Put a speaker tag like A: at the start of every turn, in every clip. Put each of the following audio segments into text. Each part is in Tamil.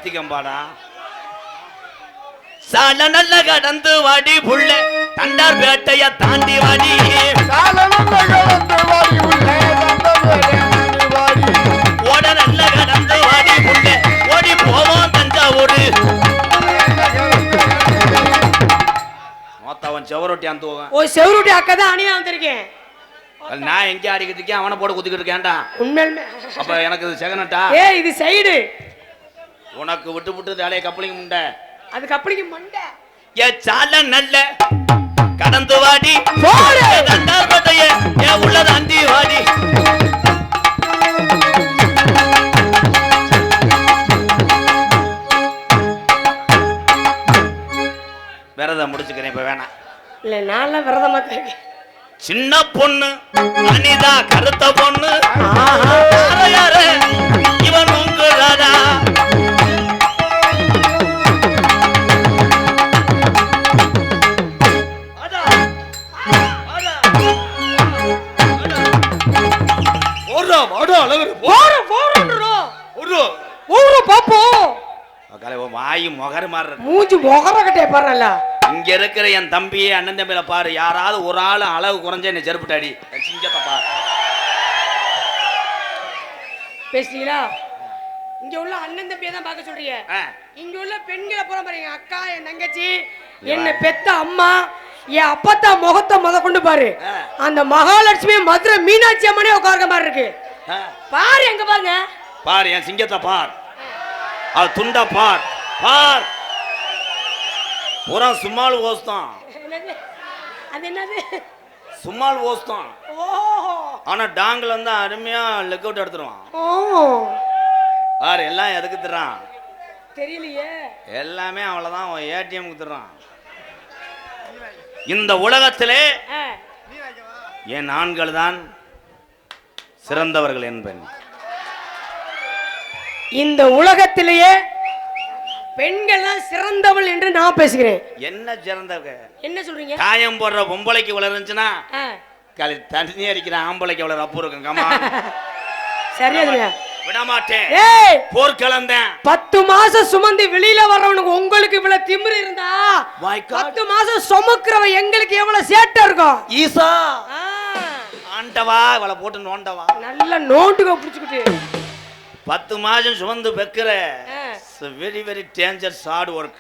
A: பத்திகம்பாடா. சால நல்ல கடந்து வாடி புள்ள தண்டார் பேட்டைய தாண்டி வாடி. சால நல்ல கடந்து வாடி புள்ள ஓட நல்ல கடந்து வாடி புள்ள ஓடி போவோம் தஞ்சாவூர். மொத்தவன் செவரொட்டி அந்துவான். ஓ செவரொட்டி அக்கா தான் அணியா வந்திருக்கேன். நான் எங்க அடிக்கிட்டு இருக்கேன், அவனை போட குத்திக்கிட்டு இருக்கேன்டா. உண்மையிலுமே அப்ப எனக்கு இது செகனட்டா? ஏய் இது சைடு. உனக்கு விட்டு விட்டு தலைய கப்பலிங்க முண்டை. அது கப்பலிங்க மண்டை. ஏ சால நல்ல கடந்து வாடி போடு தண்டார் பட்டைய ஏ உள்ள தாண்டி வாடி. விரதம் முடிச்சுக்கிறேன் இப்ப வேணாம். இல்ல நான் விரதமா இருக்கேன். சின்ன பொண்ணு அனிதா கருத்த பொண்ணு இவன் உங்களாடா. வாயு மொகர் மாறு மூஞ்சி மொகர கட்டே பாருல. இங்க இருக்கிற என் தம்பியே அண்ணன் தம்பியில பாரு, யாராவது ஒரு ஆள் அளவு குறைஞ்ச என்ன செருப்புட்டாடி சிங்கத்தை பாரு. பேசுறீங்களா? இங்க உள்ள அண்ணன் தம்பியை தான் பார்க்க சொல்றீங்க. இங்க உள்ள பெண்களை போற பாருங்க, அக்கா என் தங்கச்சி என்ன பெத்த அம்மா என் அப்பத்தா முகத்தை முத கொண்டு பாரு. அந்த மகாலட்சுமி மதுரை மீனாட்சி அம்மனே உட்கார்க்க மாதிரி இருக்கு பாரு. எங்க பாருங்க பாரு, என் சிங்கத்தை பார், அது துண்டா பார் பார். பூரா சும்மால் ஓஸ்தான். அது என்னது? சும்மால் ஓஸ்தான். ஆனா டாங்கில் வந்து அருமையா லெக் அவுட் எடுத்துருவான். பாரு எல்லாம் எதுக்கு தர்றான் தெரியலையே, எல்லாமே அவ்வளவுதான் ஏடிஎம் குத்துறான். இந்த உலகத்திலே என் ஆண்கள் தான் சிறந்தவர்கள் என்பேன். இந்த உலகத்திலேயே பெண்கள் தான் சிறந்தவள் என்று நான் பேசுகிறேன். என்ன சிறந்தவங்க? என்ன சொல்றீங்க? காயம் போடுற பொம்பளைக்கு வளர்ந்துச்சுன்னா தண்ணி அடிக்கிற ஆம்பளைக்கு வளர அப்போ இருக்கும். சரியா விட மாட்டேன். போர்க்களந்தேன் 10 மாசம் சுமந்து வெளியில வர்றவனுக்கு உங்களுக்கு இவ்வளவு திமிரு இருந்தா 10 மாசம் சுமக்கிறவ எங்களுக்கு எவ்வளவு சேட்டை இருக்கும். ஈசா ஆண்டவா இவளை போட்டு நோண்டவா நல்ல நோண்டுக புடிச்சுக்கிட்டு 10 மாசம் சுமந்து பெக்கிற very very dangerous hard work.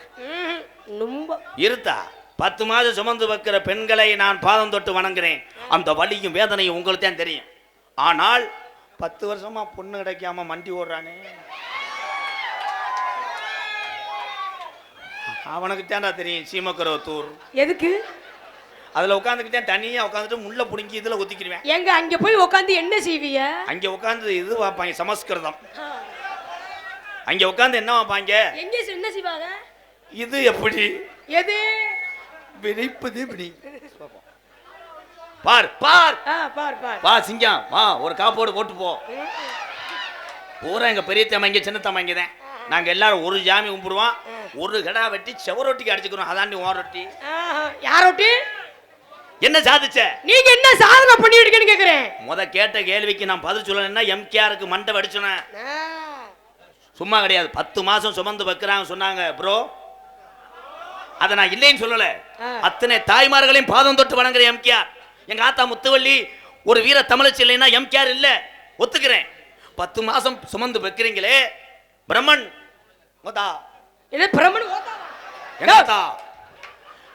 A: இருத்தா 10 மாதம் சுமந்து வைக்கிற பெண்களை நான் பாதம் தொட்டு வணங்குறேன். அந்த வலியும் வேதனையும் உங்களுக்கு தான் தெரியும். ஆனால் 10 வருஷமா பொண்ணு கிடைக்காம மண்டி ஓடுறானே, அவனுக்கு தான்டா தெரியும் சீமக்கரவத்தூர் எதுக்கு. அதுல உட்காந்துக்கிட்டே தனியா உட்காந்துட்டு முள்ள புடுங்கி இதுல ஒத்திக்கிடுவேன். எங்க அங்க போய் உட்காந்து என்ன செய்வீங்க? அங்க உட்காந்து இது வாப்பாங்க சமஸ்கிருதம். அங்க உட்காந்து என்ன வாப்பாங்க? எங்க என்ன செய்வாங்க? இது எப்படி எது விரிப்பது இப்படி பார் பார் பார் பார் வா சிங்கம் வா ஒரு காப்போடு போட்டு போ. பூரா எங்க பெரிய தம்மைங்க சின்ன தம்மைங்க தான். நாங்க எல்லாரும் ஒரு ஜாமி கும்பிடுவோம், ஒரு கடா வெட்டி செவரொட்டிக்கு அடிச்சுக்கிறோம். அதாண்டி ஓர் ரொட்டி. யார் ரொட்டி? என்ன சாதிச்ச நீங்க? என்ன சாதனை பண்ணிருக்கீங்கன்னு கேக்குறேன். முத கேட்ட கேள்விக்கு நான் பதில் சொல்லணும்னா எம்கேஆருக்கு மண்டை வடிச்சுனேன். சும்மா கிடையாது. 10 மாசம் சுமந்து வைக்கிறாங்க சொன்னாங்க ப்ரோ. அதை நான் இல்லைன்னு சொல்லல. அத்தனை தாய்மார்களையும் பாதம் தொட்டு வணங்குற எம்கேஆர். எங்க ஆத்தா முத்துவள்ளி ஒரு வீர தமிழச்சி இல்லைன்னா எம்கேஆர் இல்ல, ஒத்துக்கிறேன். 10 மாசம் சுமந்து வைக்கிறீங்களே பிரம்மன்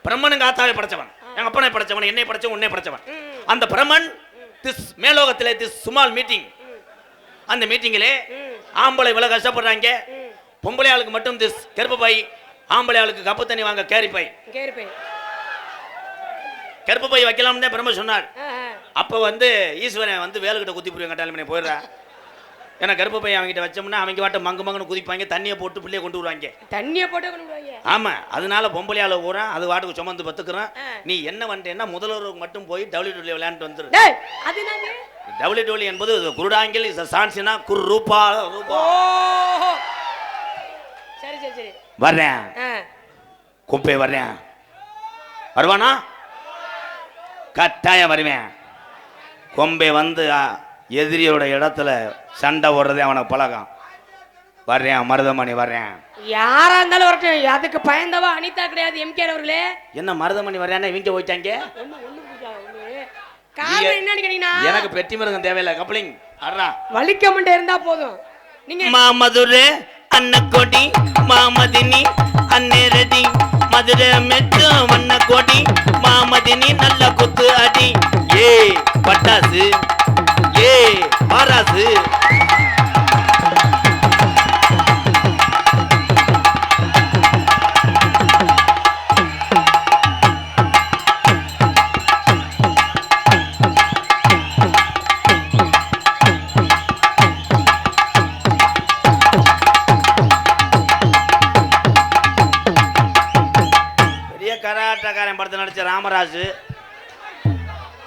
A: பிரம்மனுங்க ஆத்தாவை படைச்சவன், எங்க அப்பனை படைச்சவன், என்னை படைச்சவன், உன்னை படைச்சவன். அந்த பிரம்மன் திஸ் மேலோகத்திலே திஸ் சுமால் மீட்டிங். அந்த மீட்டிங்கிலே ஆம்பளை இவ்வளவு கஷ்டப்படுறாங்க, பொம்பளை ஆளுக்கு மட்டும் திஸ் கருப்பை, ஆம்பளை ஆளுக்கு கப்பு தண்ணி வாங்க கேரிப்பை. கருப்பு பை வைக்கலாம்னு பிரம்ம சொன்னார். அப்ப வந்து ஈஸ்வரன் வந்து வேலுக்கிட்ட குத்தி புரியும் கட்டாளி போயிடுறா. ஏன்னா கருப்பு பை அவங்கிட்ட வச்சோம்னா அவங்க வாட்ட மங்கு மங்குன்னு குதிப்பாங்க, தண்ணியை போட்டு பிள்ளைய கொண்டு வருவாங்க. தண்ணியை போட்டு ஆமா, அதனால பொம்பளையால போறா அது வாட்டுக்கு சுமந்து பத்துக்கிறோம். நீ என்ன வந்துட்டேன்னா முதல்வருக்கு மட்டும் போய் டபிள்யூ விளையாண்டு வந்துரு. டபிள்யூ என்பது குருடாங்கில் சான்சினா குரு ரூபா ரூபா. சரி சரி சரி வர்றேன். குப்பை வர்றேன். வருவானா? கட்டாயம் வருவேன். கொம்பை வந்து எதிரியோட இடத்துல சண்டை ஓடுறதே அவனுக்கு பழக்கம். வர்றேன் மருதமணி வர்றேன்.
B: யாரா இருந்தாலும் வரட்டும். அதுக்கு பயந்தவா அனிதா கிடையாது எம்கேஆர் அவர்களே.
A: என்ன மருதமணி வர்றேன்னா இவங்க போயிட்டாங்க.
B: காரணம் என்னன்னு கேட்டீங்கன்னா
A: எனக்கு பெட்டி மிருகம் தேவையில்லை. கப்ளிங் அறா
B: வலிக்க மட்டும் இருந்தா போதும். நீங்க
A: மாமதுரை அன்னக்கோடி மாமதினி அன்னேரடி மதுரை மெட்டு வண்ணக்கோடி மாமதினி நல்ல குத்து அடி. ஏ பட்டாசு ஏ பாராசு. கராட்டக்காரன் படத்தில் நடிச்ச Ramaraj.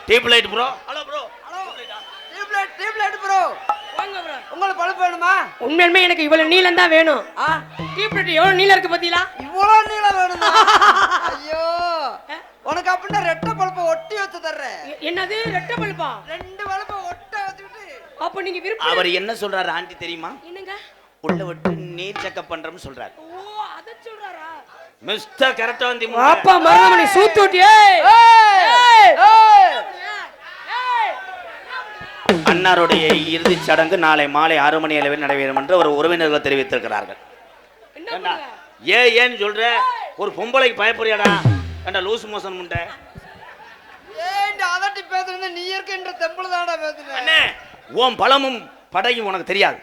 A: Deep light bro. Hello bro. Hello
C: deep light bro. வாங்க ப்ரோ. உங்களுக்கு பல்ப் வேணுமா?
B: உண்மையிலே எனக்கு இவ்வளவு நீளம் தான் வேணும். டீப் லைட் எவ்வளவு நீளம் இருக்கு பாத்தீங்களா?
C: இவ்வளவு நீளம் வேணுமா? ஐயோ உனக்கு அப்படின்னா ரெட்டை பல்ப ஒட்டி வச்சு தர்றேன்.
B: என்னது ரெட்டை பல்பா?
C: ரெண்டு பல்ப ஒட்ட வச்சுட்டு.
B: அப்ப நீங்க விருப்பம்.
A: அவர் என்ன சொல்றாரு ஆண்டி தெரியுமா?
B: என்னங்க?
A: உள்ள விட்டு நீர் செக்கப் பண்றோம்னு சொல்றாரு.
B: ஓ அத சொல்றாரா?
A: மிஸ்டர் கரெக்டா வந்து
B: அப்பா மருதமணி சூத்துட்டி.
A: அன்னாருடைய இறுதி சடங்கு நாளை மாலை 6 மணி அளவில் நடைபெறும் என்று ஒரு உறவினர்கள் தெரிவித்திருக்கிறார்கள். ஏன்னு சொல்ற? ஒரு பொம்பளைக்கு பயப்படுறியாடா? கண்ட லூஸ் மோசன் முண்டை.
C: ஏன்டா அதட்டி பேசுறது? நீ இருக்கின்ற தெம்புல தான்டா பேசுற.
A: அண்ணே ஓம் பலமும் படையும் உனக்கு தெரியாது.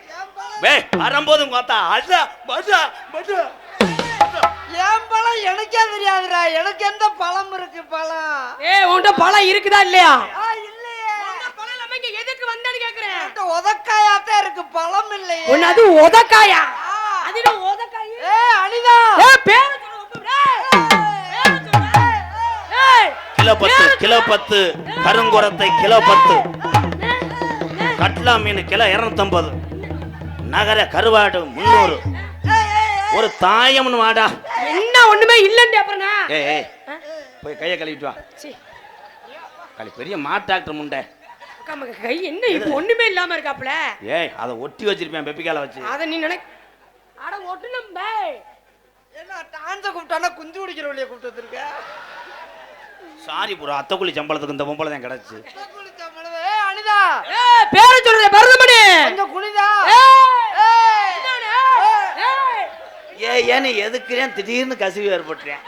A: வே வரும்போதும் பார்த்தா அடா படா படா.
C: ஏன் பழம் எனக்கே தெரியாதுடா. எனக்கு எந்த பழம் இருக்கு பழம்?
B: உன்கிட்ட பழம் இருக்குதா இல்லையா?
C: இல்லையே.
B: பழம் இல்லாம இங்க எதுக்கு வந்தேன்னு கேக்குறேன்.
C: உதக்காயாத்தே இருக்கு பழம் இல்லையே.
B: ஒன்னு அது உதக்காயா? அது உதக்காய்.
C: அனிதா
B: பேரு
A: கிலோ 10 கருங்குரத்தை கிலோ 10 கட்லா மீன் கிலோ 250 நகர கருவாடு 300 ஒரு தாயம்னு வாடா.
B: என்ன ஒண்ணுமே இல்லன்னு அப்புறம்னா
A: ஏய் போய் கையை கழுவிட்டு வா. பெரிய மாட்டாக்டர் முண்டை.
B: கை என்ன இப்போ ஒண்ணுமே இல்லாம இருக்காப்ல.
A: ஏய் அத ஒட்டி வச்சிருப்பேன் பெப்பிக்கால வச்சு.
B: அத நீ நினை. அட ஒட்டுனம் பே.
C: என்ன டான்ஸ் கூப்பிட்டானா குஞ்சு குடிக்கிற வழிய கூப்பிட்டு வந்திருக்க.
A: சாரி ப்ரோ அத்தக்குள்ளி சம்பளத்துக்கு இந்த பொம்பளை தான் கிடைச்சு.
C: அத்தக்குள்ளி சம்பளம். அனிதா
B: பேரு சொல்றே மருதமணி.
C: கொஞ்சம் குனிதா.
A: ஏன்னு எதுக்குறேன் திடீர்னு கசிவு ஏற்பட்டுறேன்.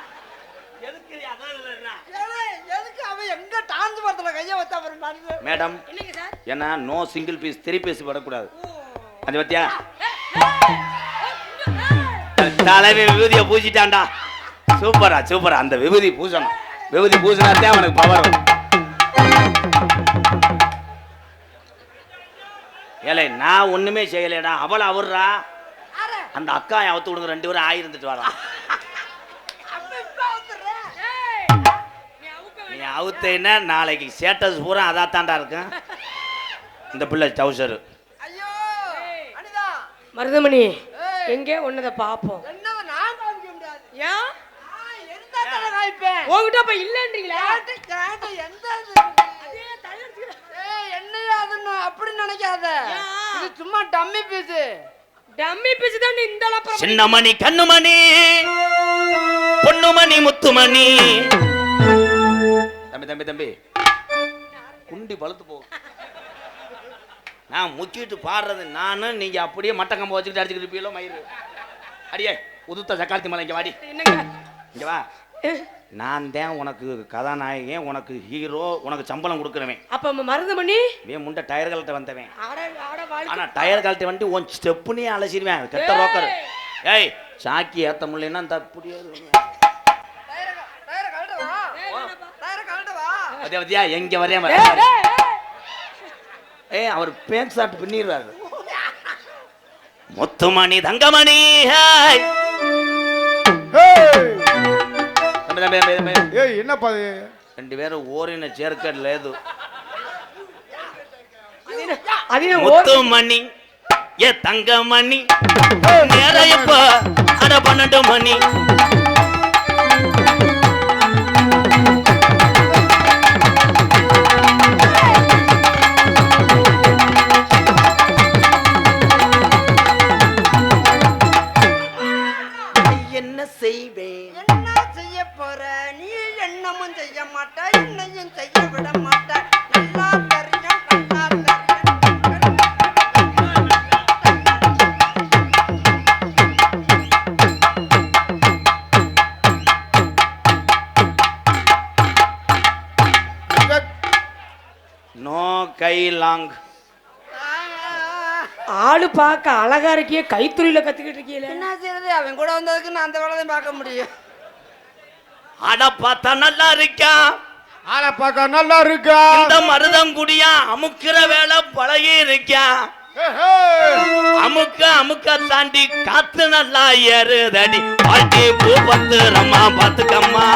C: எதுக்கு அவன் எங்க டான்ஸ் படத்துல கைய வச்சா பாருங்க
A: மேடம். ஏன்னா நோ சிங்கிள் பீஸ் 3 பீஸ் படக்கூடாது. அது பத்தியா தலைவி விபூதியை பூசிட்டான்டா. சூப்பரா அந்த விபூதி பூசணும். விபூதி பூசினாத்தான் அவனுக்கு பவர். ஏலே நான் ஒண்ணுமே செய்யலடா. அவளை அவர்றா அந்த அக்கா அவுத்து விடுங்க 2 பேரும் ஆயிருந்துட்டு வரான். நீ அவுத்தேன்னா நாளைக்கு ஸ்டேட்டஸ் பூரா அதாத்தாண்டா இருக்கும். இந்த பிள்ளை டவுசரு.
C: ஐயோ அனிதா
B: மருதமணி எங்கே ஒன்னத பாப்போம்.
C: என்னத நான் காமிக்க முடியாது.
B: ஏன்?
C: எந்த தர காய்ப்பேன்.
B: உன்கிட்ட அப்ப இல்லன்றீங்களா?
C: கேட்ட எந்த என்னையா அதுன்னு அப்படி நினைக்காத. இது சும்மா டம்மி பீஸ்.
B: டம்மி பீஸ் தான் இந்த அளவுக்கு.
A: சின்னமணி கண்ணுமணி பொன்னுமணி முத்துமணி. தம்பி குண்டி பழுத்து போ. நான் முக்கிட்டு பாடுறது நானு. நீங்க அப்படியே மட்டக்கம்ப வச்சுக்கிட்டு அடிச்சுக்கிட்டு இருப்பீங்களோ மயிறு. அடியே உதுத்த சக்காலத்தி மலை இங்க வாடி. இங்க வா. நான் தான் உனக்கு கதாநாயகன், உனக்கு ஹீரோ, உனக்கு சம்பளம் கொடுக்குறவன்.
B: அப்ப மருதமணி
A: முண்டை டயர் கழட்ட வந்தவன்.
B: ஆனா
A: டயர் கழட்ட வந்து உன் ஸ்டெப்புனே அலசிடுவேன். கெட்ட ரோக்கர். ஏய் சாக்கி ஏத்த முடியலன்னா இந்த அப்படியே பத்தியா எங்க வரையா. அவர் பேண்ட் ஷார்ட் பின்னிடுறாரு. முத்துமணி தங்கமணி.
D: என்னப்பா
A: 2 பேரும் ஓரின சேர்க்க లేదు. முத்துமணி ஏ தங்கமணி நேரையப்பா அட 12 மணி.
C: போற நீ என்னமும் செய்ய மாட்ட என்னையும் செய்ய விட மாட்ட நல்லா தெரியும் நல்லா தெரியும்.
A: நோ கை லாங்.
B: ஆளு பார்க்க அழகா இருக்கிய கைத்துறையில கத்துக்கிட்டு இருக்கீல.
C: என்ன செய்யறது, அவன் கூட வந்ததுக்கு நான் அந்த வேலையும் பார்க்க முடியும்.
A: ஆட பார்த்தா நல்லா இருக்கா,
D: ஆளை பார்த்தா நல்லா இருக்கா.
A: இந்த மருதங்குடியா அமுக்கிற வேலை பழகி இருக்கா. அமுக்க தாண்டி காத்து நல்லா ஏறுதடி. வாழ்க்கை பூ பத்து ரம்மா பாத்துக்கம்மா.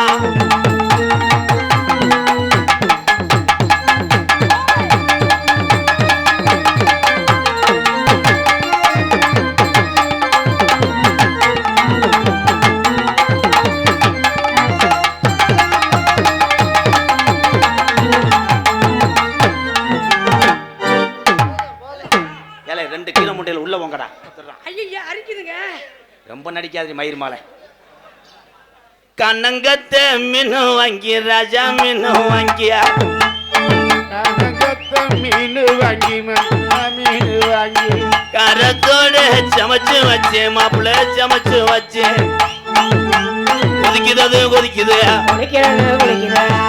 A: உள்ள போங்கடா.
B: ஐயா அரிக்குதுங்க.
A: ரொம்ப நடிக்காது மயிர் மாலை. கண்ணங்கத்த மீனு வாங்கி ராஜா மீனு வாங்கியா.
D: கண்ணங்கத்த மீனு வாங்கி மீனு வாங்கி
A: கரத்தோட சமைச்சு வச்சேன் மாப்பிள்ள சமைச்சு வச்சேன். கொதிக்குது கொதிக்குது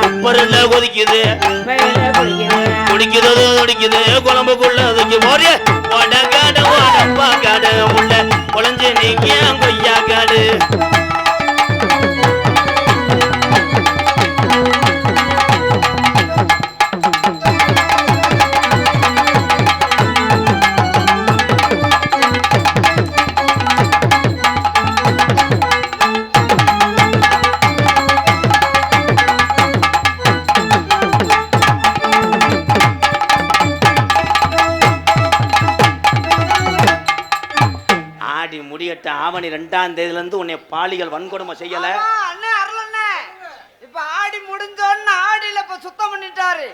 A: உப்பரில் கொதிக்குது குடிக்கிறது குடிக்குது குழம்புக்குள்ள அதுக்கு போறிய காடு ஓடப்பா காடு உள்ள குழஞ்சு நீங்க கொய்யா காடு. ஆவணி 2ஆம் தேதியில இருந்து உன்னை பாலிகள் வன்கொடுமை செய்யல.
C: அண்ணே அருளண்ணே, இப்ப ஆடி முடிஞ்சோன்னு ஆடியில இப்ப சுத்தம் பண்ணிட்டாரு.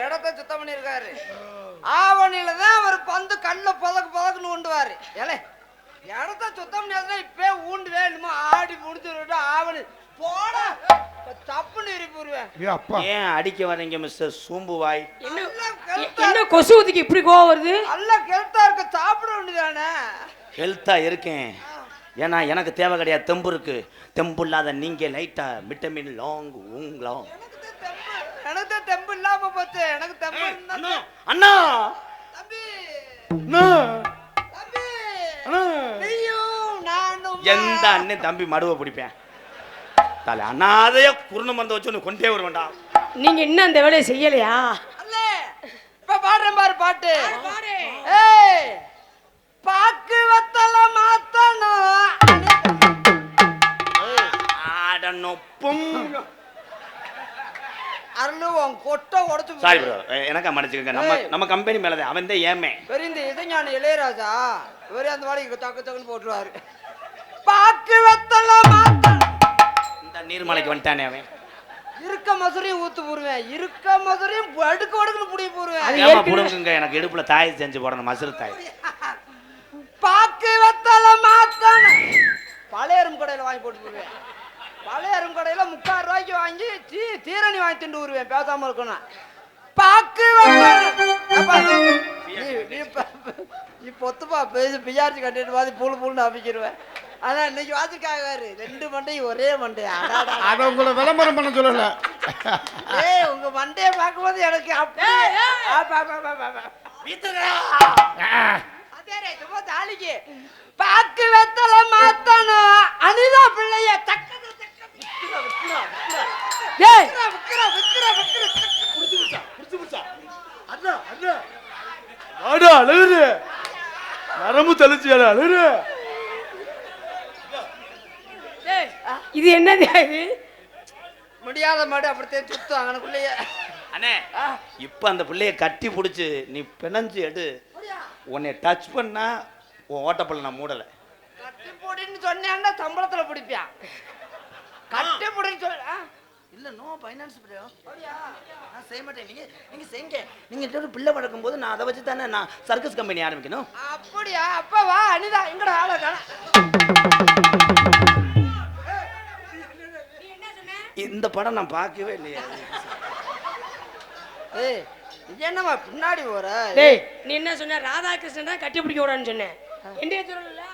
C: இடத்த சுத்தம் பண்ணிருக்காரு. ஆவணியில தான் அவர் பந்து கல்ல புதக்குன்னு ஊண்டுவாரு. ஏலே இடத்த சுத்தம் பண்ணியாருன்னா இப்பே ஊண்டு வேணுமா? ஆடி முடிஞ்சு ஆவணி போட தப்புன்னு இருப்பேன்.
A: ஏன் அடிக்க வரீங்க மிஸ்டர் சூம்புவாய்?
B: என்ன கொசு ஊதிக்கு இப்படி கோவம் வருது?
C: நல்ல ஹெல்த்தா இருக்க, சாப்பிட வேண்டியதானே.
A: ஹெல்த்தா இருக்கேன், ஏன்னா எனக்கு தேவை கிடையாது, தெம்பு இருக்கு. தெம்பு இல்லாத நீங்க லைட்டா விட்டமின் லாங் ஊங்கலாம்.
C: எனக்கு தெம்பு இல்லாம போச்சு. எனக்கு தெம்பு
A: அண்ணா
C: தம்பி
A: தம்பி
C: நானும்
A: எந்த அண்ணன் தம்பி மடுவை பிடிப்பேன். தலை அண்ணாதைய குருண மந்த வச்சு ஒன்று கொண்டே வருவேண்டா.
B: நீங்க இன்னும் அந்த வேலையை செய்யலையா?
C: இப்ப பாடுறேன் பாரு பாட்டு. ஏய் பாக்கு வத்தல மாத்தணும்
A: ஆடனொப்பும்
C: அருளும் கொட்டை உடைச்சு.
A: சாரி ப்ரோ, எனக்கா மன்னிச்சுக்கங்க. நம்ம கம்பெனி மேலதான் அவன் தான் ஏமே
C: பெரிய இசைஞானி இளையராஜா இவரே அந்த வாடகை தக்கு தக்குன்னு போட்டுருவாரு. பாக்கு வத்தல மாத்தணும்.
A: இந்த நீர்மலைக்கு வந்துட்டானே அவன்.
C: இருக்க மசுரையும் ஊத்து போடுவேன், இருக்க மசுரையும் அடுக்கு அடுக்குன்னு புடிய போடுவேன்.
A: புடுங்குங்க, எனக்கு இடுப்புல தாய் செஞ்சு போடணும், மசுறு தாய்.
C: பாக்கு வத்தல மாத்தணும். பழைய எறும்பு கடையில வாங்கி போட்டு போடுவேன். பழைய எறும்பு கடையில 30 ரூபாய்க்கு வாங்கி தீரணி வாங்கி திண்டு வருவேன். பேசாம இருக்கணும். பாக்கு நீ பொத்துப்பா பேசி பியாரிச்சு கட்டிட்டு பாதி புழு புழுன்னு அப்பிக்கிடுவேன். ஆனா இன்னைக்கு வாசிக்காரு 2 மண்டையும் ஒரே மண்டையா.
D: அதை உங்களை விளம்பரம் பண்ண சொல்லல.
C: ஏய் உங்க மண்டையை பார்க்கும்போது எனக்கு சும்மா தாலிக்கு பாக்கு வெத்தல மாத்தணும். அனிதா பிள்ளைய
D: அழுகுற நரம்பு தெளிச்சு அழுகுற.
B: இது என்னது? இது
C: முடியாத மாடு அப்படித்தான் சுத்தம் அங்கனுக்குள்ளேயே.
A: அண்ணே இப்ப அந்த பிள்ளைய கட்டி பிடிச்சு நீ பிணைஞ்சு எடு. உன்னை டச் பண்ணா உன் ஓட்டப்பள்ள நான் மூடலை.
C: கட்டி போடின்னு சொன்னேன்னா சம்பளத்துல பிடிப்பியா? கட்டி போடின்னு சொல்ல இல்ல, நோ ஃபைனான்ஸ் ப்ரோ. நான் செய்ய மாட்டேன். நீங்க செய்யுங்க.
A: நீங்க ஒரு பிள்ளை வளர்க்கும் போது நான் அதை வச்சு தானே நான் சர்க்கஸ் கம்பெனி ஆரம்பிக்கணும்.
C: அப்படியா? அப்ப வா அனிதா, எங்கட ஆள காண.
A: இந்த படம் நான் பார்க்கவே இல்லையா?
C: ஏய் இது என்னம்மா பின்னாடி போற?
B: டேய் நீ என்ன சொன்ன? ராதாகிருஷ்ணன் தான் கட்டி பிடிக்க விடான்னு சொன்னேன். என்னைய சொல்லல.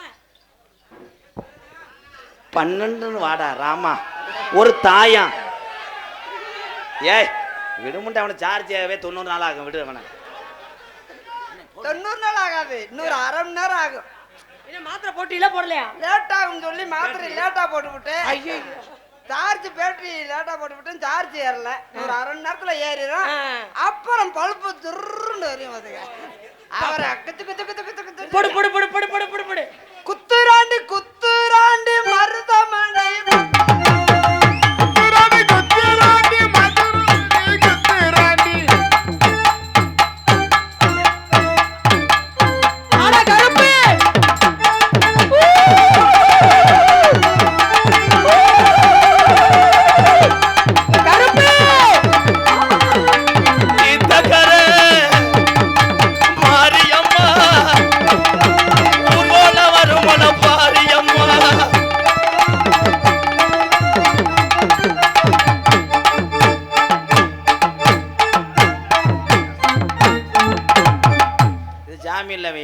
A: 12 வாடா ராமா, ஒரு தாயம். ஏய் விடுமுண்டை, அவனை சார்ஜ் ஆகவே 90 நாள் ஆகும். விடு அவனை.
C: 90 நாள் ஆகாது, இன்னொரு அரை மணி நேரம் ஆகும்.
B: என்ன மாத்திரை போட்டீங்களா போடலையா?
C: லேட் ஆகும் சொல்லி மாத்திரை லேட்டா போட்டு விட்டேன். ஐயோ சார்ஜ் பேட்டரி லேட்டா போட்டு விட்டேன், சார்ஜ் ஏறல. ஒரு அரை மணி நேரத்துல ஏறிடும். அப்புறம் பல்பு துருன்னு வரையும் பாத்துக்க. அவரை குத்து குத்து குத்து குத்து குத்து
B: போடு போடு போடு போடு போடு போடு போடு.
C: குத்துராண்டி குத்துராண்டி மருதமணி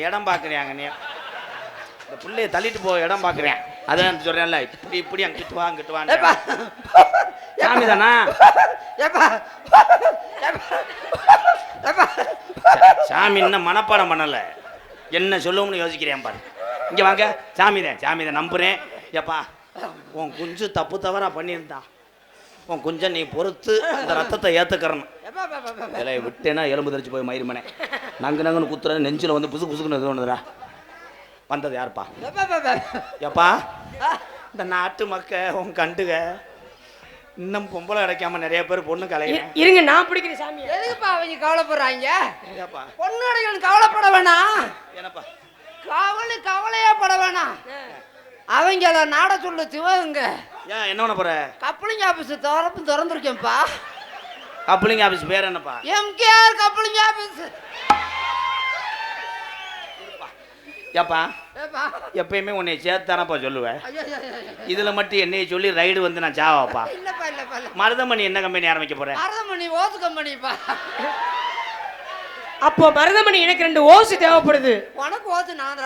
A: இடம் பாக்குறியாங்க. நீ இந்த புள்ளைய தள்ளிட்டு போ, இடம் பாக்குறேன். அதான் சொல்றேன்ல, இப்படி இப்படி அங்கிட்டு வா அங்கிட்டு வா. சாமி தானா? சாமி இன்னும் மனப்பாடம் பண்ணல, என்ன சொல்லுவோம்னு யோசிக்கிறேன் பாரு. இங்க வாங்க. சாமிதான் சாமிதான் நம்புறேன். ஏப்பா உன் குஞ்சு தப்பு தவறா பண்ணியிருந்தான். உன் குஞ்ச நீ பொறுத்து இந்த ரத்தத்தை ஏத்துக்கிறணும். இலையை விட்டேன்னா எலும்பு தெரிச்சு போய் மயிர்மனே நங்கு நங்குன்னு குத்துற நெஞ்சில் வந்து புசு புசுக்குன்னு இது ஒன்றுதுடா. வந்தது யாருப்பா? ஏப்பா இந்த நாட்டு மக்க உன் கண்டுக இன்னும் பொம்பளை கிடைக்காம நிறைய பேர் பொண்ணு கலைய.
B: இருங்க நான் பிடிக்கிறேன் சாமி.
C: எதுக்குப்பா அவங்க கவலைப்படுறாங்க?
A: ஏப்பா
C: பொண்ணு அடைகள் கவலைப்பட வேணாம்.
A: என்னப்பா
C: கவலையே பட வேணாம். அவங்கள நாட சொல்லு சிவங்க.
A: ஏன் என்ன பண்ண போற?
C: கப்ளிங் ஆபீஸ் திறந்துருக்கேன்ப்பா.
A: கப்ளிங் ஆபீஸ் பேர் என்னப்பா?
C: MKR coupling office.
A: ஏப்பா எப்பயுமே உன்னை சேர்த்தானப்பா சொல்லுவேன். இதுல மட்டும் என்னைய சொல்லி ரைடு வந்து நான் சாவாப்பா.
C: இல்லப்பா இல்லப்பா.
A: மருதமணி என்ன கம்பெனி ஆரம்பிக்க போறேன்?
C: மருதமணி ஓசு கம்பெனிப்பா.
B: அப்போ மருதமணி எனக்கு 2 ஓசு தேவைப்படுது.
C: உனக்கு ஓசு நான்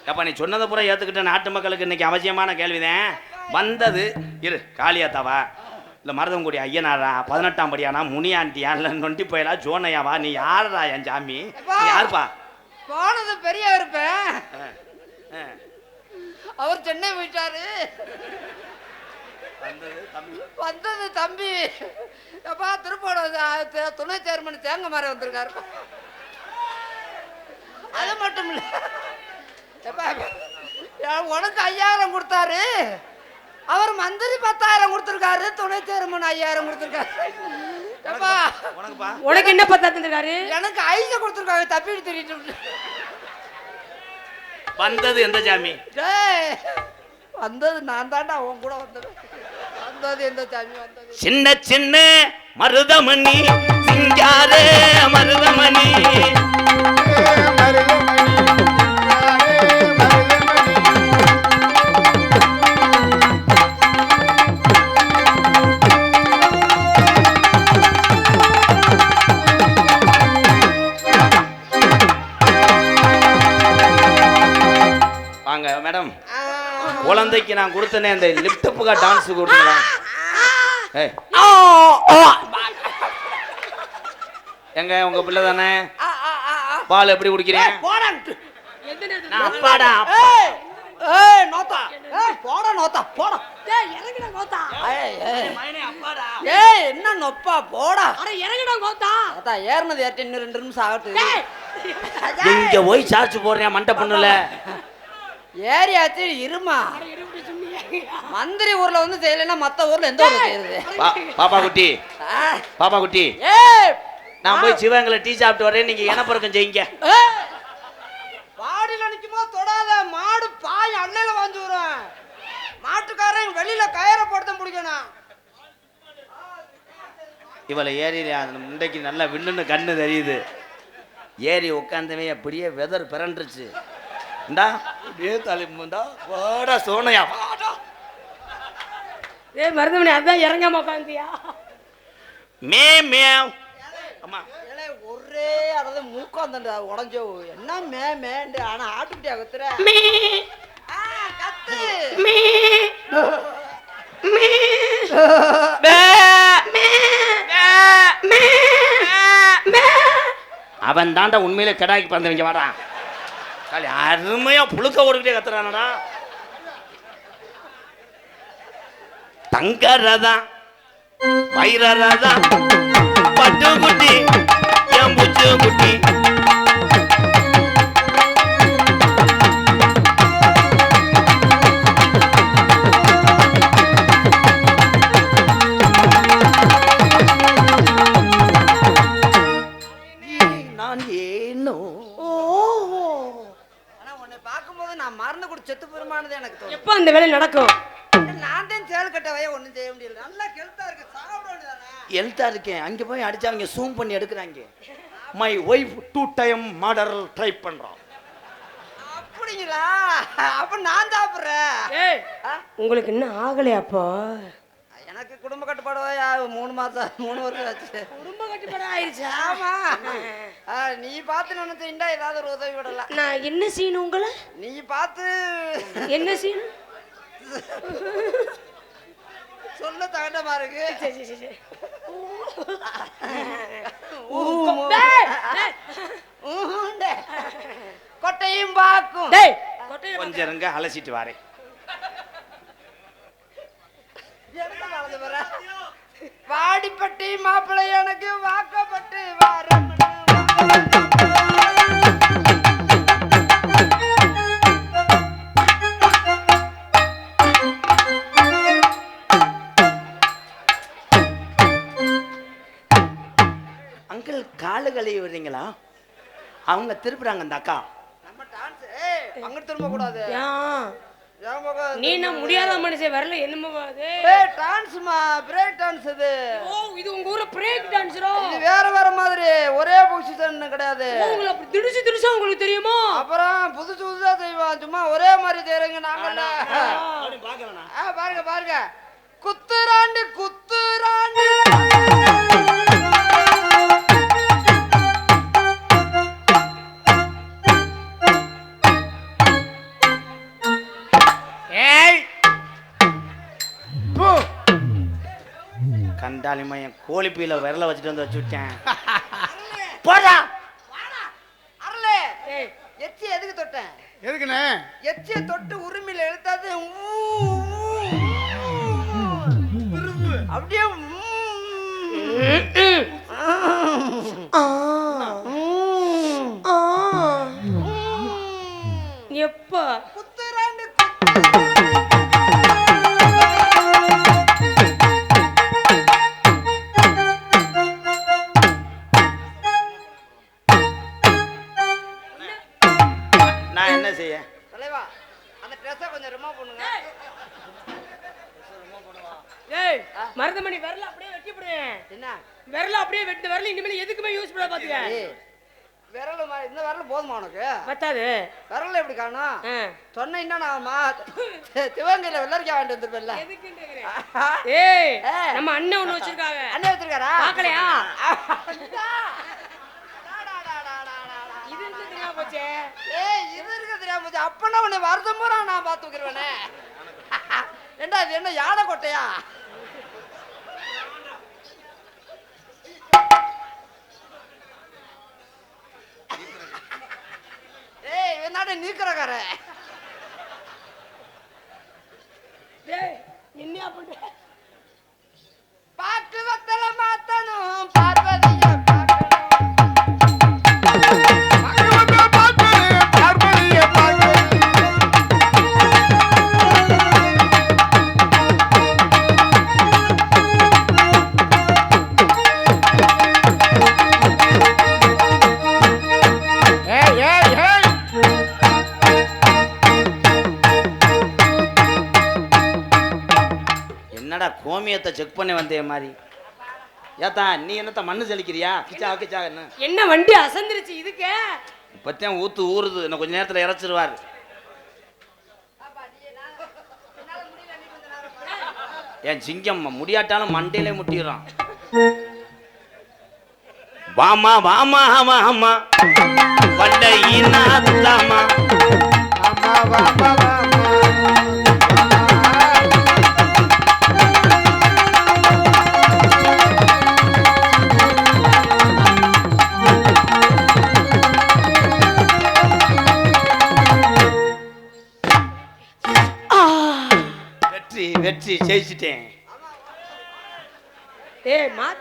A: ஏப்பா நீ சொன்னதை பூரா ஏத்துக்கிட்ட நாட்டு மக்களுக்கு இன்னைக்கு அவசியமான கேள்விதான். வந்தது இரு காளியாத்தாவா இல்ல மருதங்குடி ஐயனாரா 18ஆம் படியானா முனியாண்டியா இல்ல நொண்டி போயலா ஜோனையாவா? நீ யாரா என் சாமி? நீ யாருப்பா?
C: போனது பெரிய இருப்பேன். அவர் சென்னை போயிட்டாரு. வந்தது தம்பி. அப்பா திருப்போட துணை சேர்மன் தேங்க மாதிரி வந்திருக்காரு. அது மட்டும் இல்ல உனக்கு 5000 கொடுத்தாரு. அவர் மந்திரி 10,000 கொடுத்திருக்காரு. துணை சேர்மன் 5000 கொடுத்திருக்காரு.
B: உனக்கு என்ன 10 தந்திருக்காரு?
C: எனக்கு 5 கொடுத்திருக்காங்க. தப்பிட்டு தெரியிட்டு
A: வந்தது எந்த சாமி?
C: வந்தது நான் தாண்டா உன் கூட வந்தது. வந்தது எந்த சாமி? வந்தது
A: சின்ன சின்ன மருதமணி சிங்கார மருதமணி. வாங்க மேடம். குழந்தைக்கு நான் கொடுத்தனே அந்த லிப்டப்புக்கா டான்ஸ் கொடுத்தா எங்க உங்க பிள்ளை தானே? பால் எப்படி குடிக்கிறீங்க? அப்பாடா
C: என்ன நொப்பா போடா. ஏறினது 2 நிமிஷம் ஆகட்டும்.
A: இங்க போய் சார்ஜ் போடுறேன் மண்டை பொண்ணுல
C: ஏரியாச்சு இருமா. மந்திரி ஊர்ல வந்து செய்யலைன்னா மத்த ஊர்ல எந்த ஊர்ல செய்யுது?
A: பாப்பா குட்டி பாப்பா குட்டி நான் போய் சிவங்களை டீ சாப்பிட்டு வரேன். நீங்க எனப்பறக்கம் செய்யுங்க.
C: வாடியில நிக்குமோ தொடாத. மாடு பாய் அண்ணையில வாங்கி வரும். மாட்டுக்காரன் வெளியில கயிறை போட்டு முடிக்கணும்.
A: இவளை ஏறி முண்டைக்கு நல்லா விண்ணுன்னு கண்ணு தெரியுது. ஏறி உட்காந்தவே அப்படியே வெதர் பிறண்டுருச்சு. இந்தா அப்படியே தலைமுண்டா வாடா சோனையா வாடா.
B: ஏய் மருதமணி அதான் இறங்காம உட்காந்தியா?
A: மே மேவ். அம்மா
C: ஏலே ஒரே அதாவது மூக்காந்தண்டா உடைஞ்சோ என்ன மே மேண்டு ஆனா ஆட்டுக்குட்டியா கத்துற
B: மே
C: கத்து
B: மே மே
A: பே.
B: மே மே மே.
A: அவன் தாண்டா உண்மையிலே கடாய்க்கு பறந்தவங்க வரான். காலி அருமையா புழுக்க ஓடிக்கிட்டே கத்துறானடா. தங்கரதா வைரரதா பட்டு குட்டி என் புச்சு குட்டி. நான் ஏனோ
C: ஆனா உன்னை பார்க்கும்போது நான் மறந்து கூட செத்து பெருமானது எனக்கு தோணும்.
B: எப்போ அந்த வேலை நடக்கும்?
C: நான் தான் சேல் கட்டவையே ஒண்ணும் செய்ய முடியல. நல்லா கெழுத்தா இருக்கு சாப்பிட வேண்டியதானே.
A: எழுத்தா இருக்கேன். அங்க போய் அடிச்சு அவங்க சூம் பண்ணி எடுக்கிறாங்க. My wife 2 time murder try பண்றான்.
C: அப்படிங்களா? அப்ப நான் சாப்பிடுறேன்.
B: ஏய் உங்களுக்கு இன்னும் ஆகலையா அப்போ?
C: எனக்கு குடும்ப கட்டுப்பாடு 3 மாசம் 3 வருஷம் ஆச்சு.
B: குடும்ப கட்டுப்பாடு ஆயிடுச்சா?
C: ஆமா. நீ பார்த்து நினைச்சீண்டா ஏதாவது ஒரு உதவி விடலாம்.
B: நான் என்ன செய்யணும் உங்களை?
C: நீ பார்த்து
B: என்ன செய்யணும்?
C: சொல்ல தகண்டமா இருக்கு.
B: சரி சரி சரி.
C: கொட்டையும் பாக்கும்.
B: டேய்
A: கொஞ்சம் இருங்க அலசிட்டு வரேன்.
C: வாடிப்பட்டி மாப்பிள்ளை எனக்கு வாக்கப்பட்டு வாரம்.
A: அங்கிள் காலு கழுவி விடுறீங்களா? அவங்க திருப்புறாங்க அந்த அக்கா.
C: நம்ம டான்ஸ் அங்க திரும்ப கூடாது.
B: நீ நான் முடியாத மனுஷன் வரல என்னமோ அது.
C: டான்ஸ்மா பிரேக் டான்ஸ் இது.
B: ஓ இது உங்க ஊர்ல பிரேக் டான்ஸ்ரோ?
C: இது வேற வேற மாதிரி ஒரே பொசிஷன் கிடையாது.
B: உங்களுக்கு அப்படி திடுச்சு திடுச்சா உங்களுக்கு தெரியுமா?
C: அப்புறம் புதுசு புதுசா செய்வான். சும்மா ஒரே மாதிரி செய்றீங்க நாங்க. பாருங்க பாருங்க குத்துராண்டி குத்துராண்டி.
A: கண்டாலிமா என் கோழிப்பீல விரல வச்சுட்டு வந்து வச்சு விட்டேன். போடா
C: அரலே. எச்சி எதுக்கு தொட்டேன்?
D: எதுக்குண்ணே?
C: எச்சியை தொட்டு உரிமையில எழுத்தாது அப்படியே
B: எப்ப
C: குத்துராண்டு.
A: நான் என்ன செய்ய?
C: தலைவா அந்த ட்ரெஸ்ஸை கொஞ்சம் ரிமூவ் பண்ணுங்க.
B: ஏய் மருதமணி விரல அப்படியே வெட்டி போடுறேன்.
C: என்ன
B: விரல அப்படியே வெட்டு விரல இனிமேல் எதுக்குமே யூஸ் பண்ண பாத்துக்க.
C: விரல் இந்த விரல் போதுமா உனக்கு?
B: பத்தாது.
C: விரல் எப்படி காணும்? சொன்னா நாமா சிவகங்கையில வெள்ளரிக்கா வாங்கிட்டு வந்துருப்பேன்ல.
B: ஏய் நம்ம அண்ணன் ஒண்ணு வச்சிருக்காங்க.
C: அண்ணன் வச்சிருக்காரா?
B: பாக்கலையா?
C: இது இருக்கு தெரியாம போச்சே. ஏய் இது இருக்கு தெரியாம போச்சு. அப்பனா உன்னை வருஷம் பூரா நான் பார்த்து வைக்கிறவனே. ஏண்டா இது என்ன யானை கொட்டையா? ஏய் என்னடா நீக்கறகார?
B: டேய் என்னையா பண்ற?
C: பாக்கு வத்தல மாத்தணும் பார்வதிய பார்க்கணும்.
A: என்னடா கோமியத்தை செக் பண்ணி வந்தே மாதிரி. ஏத்தா நீ என்னத்த மண்ணு செலிக்கிறியா? கிச்சா கிச்சா
B: என்ன வண்டி அசந்திருச்சு இதுக்கு?
A: இப்பத்தான் ஊத்து ஊறுது. இன்னும் கொஞ்ச நேரத்துல இறச்சிருவாரு. என் சிங்கம் முடியாட்டாலும் மண்டையிலே முட்டிடுறான். வாமா வாமா வாமா பண்டையினாத்தாமா
D: ஆமா வாமா வாமா
A: வெற்றி வெற்றி ஜெயிச்சிட்டேன்.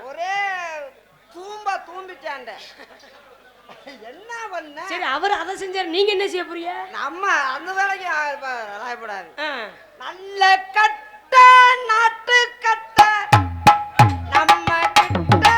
C: ஒரே தூம்பிட்டாண்ட என்ன பண்ண?
B: சரி, அவர் அதை செஞ்சாரு, நீங்க என்ன செய்ய போறீங்க?
C: நம்ம அந்த வேலைக்கு ராயப்படாது. நல்ல கட்ட நாட்டு கட்ட நம்ம கிட்ட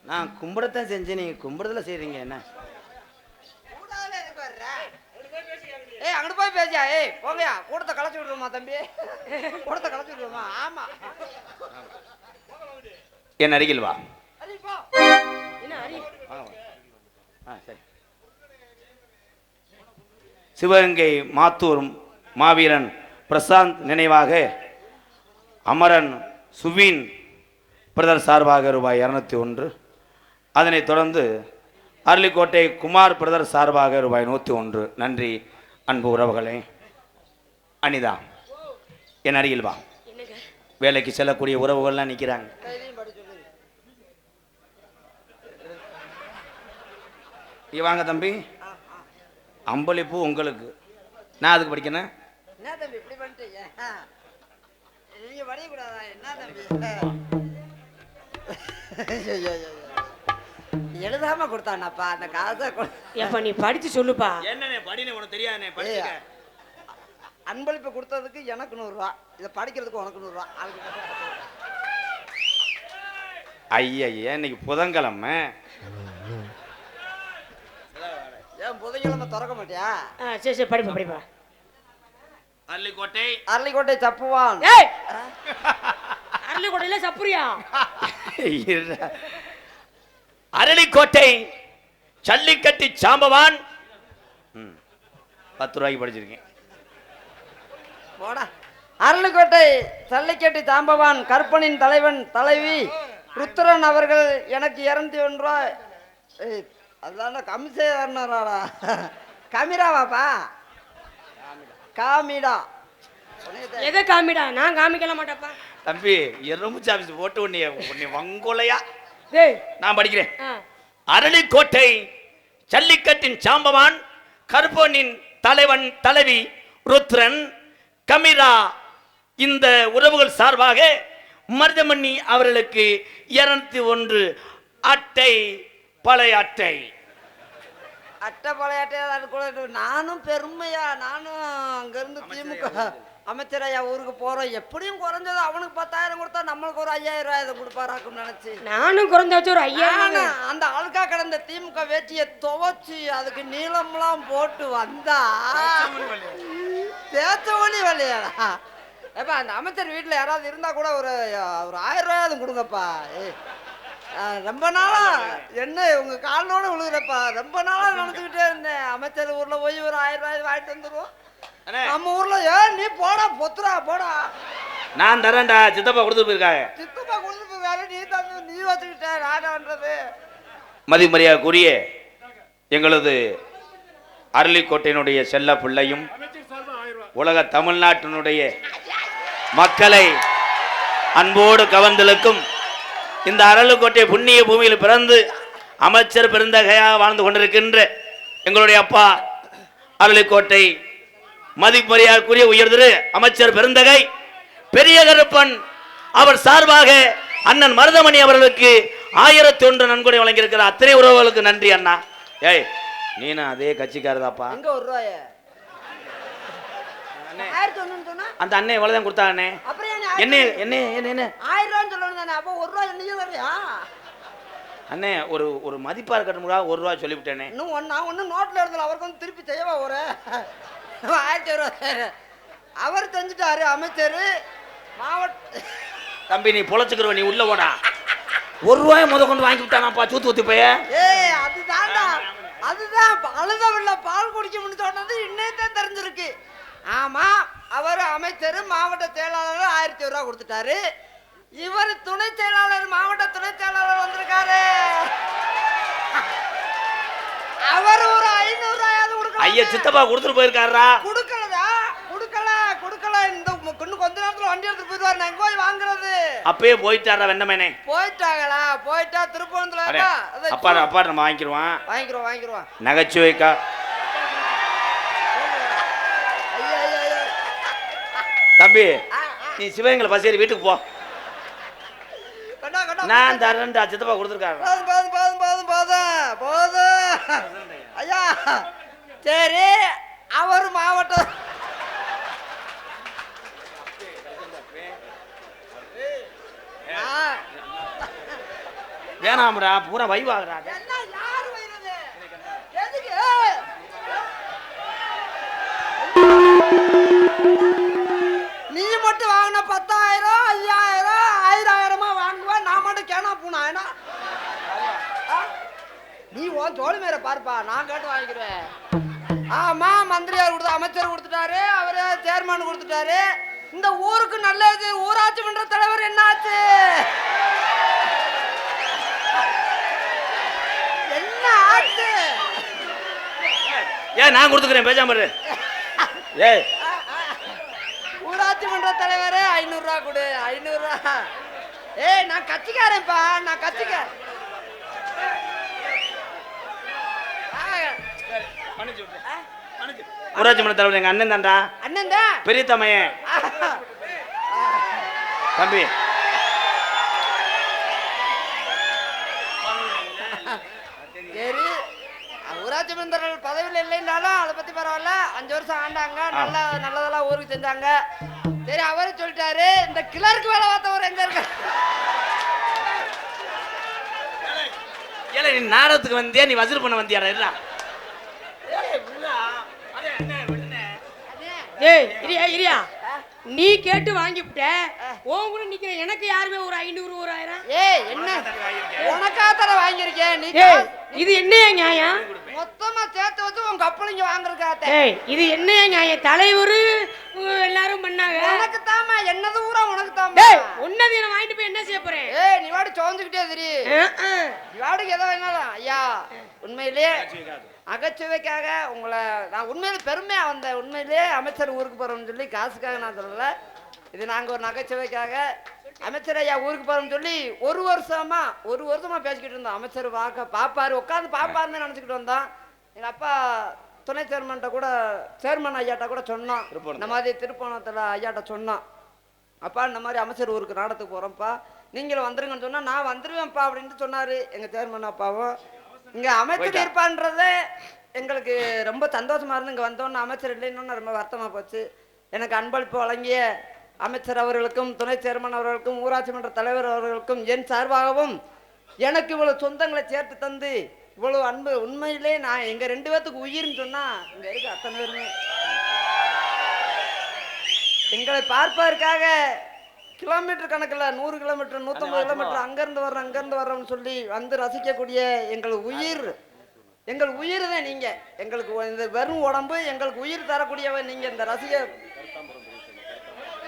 A: நான் கும்பிடத்தான் செஞ்சேன், நீங்க கும்பிடுறதுல செய்றீங்க என்ன?
C: ஏய் அங்கிட்டு போய் பேசியா? ஏய் போங்கயா, கூடத்தை களைச்சு விடுவோமா தம்பி? கூடத்தை களைச்சு விடுவோமா? ஆமா,
A: என் அருகில் வா. சரி. சிவகங்கை மாத்தூர் மாவீரன் பிரசாந்த் நினைவாக அமரன் சுவீன் பிரதர் சார்பாக ரூபாய் 201. அதனைத் தொடர்ந்து அரளிக்கோட்டை குமார் பிரதர் சார்பாக ரூபாய் 101. நன்றி அன்பு உறவுகளே. அனிதா, என் அருகில் வா. வேலைக்கு செல்லக்கூடிய உறவுகள்லாம் நிற்கிறாங்க. வாங்க தம்பி. அம்பளிப்பூ உங்களுக்கு. நான் அதுக்கு படிக்கணும்.
C: என்ன தம்பி இப்படி பண்ணிட்டீங்க? நீங்க படிக்கக்கூடாதா? என்ன தம்பி எழுதாம கொடுத்தானப்பா அந்த காசை.
B: எப்ப நீ படிச்சு சொல்லுப்பா.
A: என்னண்ணே படினே உனக்கு தெரியாதுண்ணே, படிச்சுக்க.
C: அன்பளிப்பு கொடுத்ததுக்கு எனக்கு 100 ரூபா, இதை படிக்கிறதுக்கு உனக்கு 100 ரூபா.
A: ஐயா இன்னைக்கு புதன்கிழமை.
C: ஏன் புதன்கிழமை திறக்க மாட்டியா?
B: சரி சரி, படிப்பா படிப்பா.
C: அரளிக்கோட்டை சப்புவான்.
B: அரளிக்கோட்டையில சப்புரியா?
A: அரளிக்கோட்டை ஜல்லிக்கட்டு சாம்பவான். 10 ரூபாய்க்கு படிச்சிருக்கேன்.
C: போடா. அரளிக்கோட்டை ஜல்லிக்கட்டு சாம்பவான் கற்பனின் தலைவன் தலைவி ருத்ரன் அவர்கள் எனக்கு 201 ரூபாய். அதுதான் கமிஷனராடா. கமிராவாப்பா? காமிடா.
B: எதை காமிடா? நான் காமிக்கல மாட்டேப்பா
A: தம்பி. எறும்பு ஆபீஸ் போட்டு உன்னை வங்கோலையா நான் படிக்கிறேன். அரளிக்கோட்டை ஜல்லிக்கட்டின் சாம்பவான் கற்பனின் தலைவன் தலைவி ருத்ரன் கமிரா இந்த உறவுகள் சார்பாக மருதமணி அவர்களுக்கு 201 அட்டை. பழைய அட்டை.
C: அட்டை பழைய அட்டை. நானும் பெருமையா, நானும் அங்கிருந்து திமுக அமைச்சரையா ஊருக்கு போறோம். எப்படியும் குறைஞ்சது அவனுக்கு 10,000 கொடுத்தா நம்மளுக்கு ஒரு 5,000 ரூபாய் இதை கொடுப்பாராக்கும் நினைச்சு
B: நானும் குறைஞ்ச வச்சு ஒரு 5,000.
C: அந்த ஆளுக்கா கிடந்த திமுக வேட்டியை துவச்சு அதுக்கு நீளம்லாம் போட்டு வந்தா தேச்சவழி வழியாடா. ஏப்பா அந்த அமைச்சர் வீட்டில் யாராவது இருந்தா கூட ஒரு 1,000 ரூபாயாவது கொடுங்கப்பா. ரொம்ப நாளா என்ன உங்க காலோட விழுகிறப்பா. ரொம்ப நாளா நினைச்சுக்கிட்டே இருந்தேன் அமைச்சர் ஊர்ல போய் ஒரு 1,000 ரூபாய் வாங்கிட்டு வந்துருவோம். நம்ம ஊர்ல ஏன் நீ போடா பொத்துரா போடா.
A: நான் தரேன்டா. சித்தப்பா கொடுத்து போயிருக்காங்க.
C: சித்தப்பா கொடுத்து போயிருக்காரு. நீ தந்து நீ வச்சுக்கிட்ட ராஜான்றது.
A: மதிமரியாதைக்குரிய எங்களது அரளிக்கோட்டையினுடைய செல்ல பிள்ளையும் உலக தமிழ்நாட்டினுடைய மக்களை அன்போடு கவர்ந்தெழுக்கும் இந்த அரளிக்கோட்டை புண்ணிய பூமியில் பிறந்து அமைச்சர் பெருந்தகையாக வாழ்ந்து கொண்டிருக்கின்ற எங்களுடைய அப்பா அரளிக்கோட்டை மதிமரியாதைக்குரிய உயர்திரு அமைச்சர் பெருந்தகை பெரிய கருப்பன் அவர் சார்பாக அண்ணன் மருதமணி அவர்களுக்கு 1,001 நன்கொடை வழங்கியிருக்கிறார். அத்தனை உறவுகளுக்கு நன்றி அண்ணா. ஏய் நீனும் அதே கட்சிக்காரதாப்பா.
C: எங்க 1 ரூபாய்?
A: அந்த அண்ணன் எவ்வளவுதான் கொடுத்தானே? என்ன என்ன என்ன என்ன
C: 1000 ரூபாய் சொல்லணும் தானே. அப்போ 1 ரூபாய் என்னையும் வரையா?
A: அண்ணே ஒரு ஒரு மதிப்பா இருக்கட்டும்டா, ₹1 சொல்லிவிட்டேனே.
C: இன்னும் நான் ஒன்றும் நோட்டில் எழுதல. அவருக்கு வந்து திருப்பி செய்யவா ஒரு 1000 அவர் செஞ்சுட்டாரு அமைச்சர் மாவட்ட.
A: தம்பி நீ பொழைச்சுக்கிறவ, நீ உள்ள போடா. ₹1 முத கொண்டு வாங்கி விட்டானாப்பா சூத்து ஊத்தி போய.
C: ஏய் அதுதான்டா, அதுதான் அழுதவில்ல பால் குடிக்கும்னு சொன்னது இன்னைத்தான் தெரிஞ்சிருக்கு. ஆமா, அவர் அமைச்சர் மாவட்ட செயலாளர் ₹1000 கொடுத்துட்டாரு. இவர் துணை செயலாளர் மாவட்ட துணை செயலாளர் வந்திருக்காரு. அவர் ஒரு 500 கொடுக்கல.
A: ஐயா சித்தப்பா கொடுத்துட்டு போயிருக்காரா?
C: கொடுக்கலதா, கொடுக்கல. இந்த இன்னும் கொஞ்ச நேரத்துல வண்டி எடுத்துட்டு போயிடுவாரு. நான் போய் வாங்குறது.
A: அப்பயே போயிட்டாரா வெண்ணமேனே?
C: போயிட்டாங்களா? போயிட்டா திருப்பூர்ல
A: அப்பா நம்ம வாங்கிக்கிறோம். நகைச்சுவைக்கா தம்பி நீ சிவகங்கை பசேரி வீட்டுக்கு போ. நான் தரேன்டா, சித்தப்பா கொடுத்துருக்காரு.
C: போதும் ஐயா. சரி, அவர் மாவட்டம்
A: வேணாம்டா, பூரா வைவாகிறா.
C: நீ மட்டும் வாங்கின 10,000 5,000 1000 வாங்குவா. நான் மட்டும் கேனா பூனா. நீ உன் தோழி மேல பார்ப்பா, நான் கேட்டு வாங்கிக்கிறேன். ஆமா, மந்திரியார் கொடுத்து அமைச்சர் கொடுத்துட்டாரு, அவரு சேர்மன் கொடுத்துட்டாரு. இந்த ஊருக்கு நல்லது. ஊராட்சி மன்ற தலைவர் என்னாச்சு? என்ன ஆச்சு?
A: ஏன் நான் கொடுத்துக்கிறேன், பேசாம இரு. ஏய்
C: ஊராட்சி மன்ற தலைவர் ₹500 கொடு. ₹500. ஏய் நான் கட்சிக்காரன்ப்பா, நான் கட்சிக்காரன்.
A: ஊராட்சி மன்ற தலைவர் எங்க அண்ணன் தான்டா.
C: அண்ணன் தான்
A: பெரிய தமையன் தம்பி.
C: சரி, ஊராட்சி மன்ற பதவியில் இல்லைன்னாலும் அதை பத்தி பரவாயில்ல. 5 வருஷம் ஆண்டாங்க, நல்லதெல்லாம் ஊருக்கு செஞ்சாங்க. சரி, அவரு சொல்லிட்டாரு. இந்த கிளர்க்கு வேலை பார்த்தவர் எங்க இருக்க?
A: ஏலே நீ நாடகத்துக்கு வந்தியா, நீ வசூல் பண்ண வந்தியாடா? இல்ல
B: ஏய் இரியா, நீ கேட்டு வாங்கிவிட்ட. உன் கூட நிக்கிற எனக்கு யாருமே ஒரு 500 ஒரு 1000.
C: ஏய் என்ன உனக்கா தர வாங்கியிருக்கேன் நீ?
B: இது என்னையா நியாயம்?
C: மொத்தமா சேர்த்து வச்சு உன் கப்பலிங்க வாங்குறதுக்காக.
B: ஏய் இது என்னையா நியாயம்? தலைவர் எல்லாரும் பண்ணாங்க.
C: உனக்கு தாமா என்னது ஊரா உனக்கு தாமா.
B: ஏய் உன்னது என்ன வாங்கிட்டு போய் என்ன செய்ய போறேன்?
C: ஏய் நீ வாடி சோந்துக்கிட்டே திரி. நீ வாடிக்கு ஏதோ வேணாலும். ஐயா உண்மையிலேயே அகச்சுவைக்காக உங்களை நான் உண்மையிலே பெருமையா வந்தேன். உண்மையிலேயே அமைச்சர் ஊருக்கு போறோம்னு சொல்லி காசுக்காக நான் சொல்லல. இது நாங்க ஒரு நகைச்சுவைக்காக அமைச்சர் ஐயா ஊருக்கு போறோம்னு சொல்லி ஒரு வருஷமா பேசிக்கிட்டு இருந்தோம். அமைச்சர் பாப்பாரு உட்காந்து பாப்பாருன்னு நினைச்சுக்கிட்டு வந்தோம். எங்க அப்பா துணை சேர்மன்ட்ட கூட சேர்மன் ஐயாட்ட கூட சொன்னோம். இந்த மாதிரி திருப்பணத்துல ஐயாட்ட சொன்னோம். அப்பா இந்த மாதிரி அமைச்சர் ஊருக்கு நாடத்துக்கு போறோம்ப்பா, நீங்களும் வந்துருங்கன்னு சொன்னா நான் வந்துருவேன்ப்பா அப்படின்ட்டு சொன்னாரு எங்க சேர்மன் அப்பாவும். இங்க அமைச்சர் இருப்பான்றது எங்களுக்கு ரொம்ப சந்தோஷமா இருந்து இங்க வந்தோன்னு அமைச்சர் இல்லைன்னு ரொம்ப வருத்தமா போச்சு. எனக்கு அன்பளிப்பு வழங்கிய அமைச்சர் அவர்களுக்கும் துணை சேர்மன் அவர்களுக்கும் ஊராட்சி மன்ற தலைவர் அவர்களுக்கும் என் சார்பாகவும் எனக்கு இவ்வளவு சொந்தங்களை சேர்த்து தந்து இவ்வளவு அன்பு, உண்மையிலே நான் எங்க 2 பேத்துக்கு உயிர்னு சொன்னா இங்க இருக்க அத்தனை பேருமே எங்களை பார்ப்பதற்காக கிலோமீட்டர் கணக்கில் 100 கிலோமீட்டர் 150 கிலோமீட்டர் அங்கிருந்து வர்றோம்னு சொல்லி வந்து ரசிக்கக்கூடிய எங்கள் உயிர் தான் நீங்க. எங்களுக்கு இந்த வெறும் உடம்பு, எங்களுக்கு உயிர் தரக்கூடியவன் நீங்க. இந்த ரசிக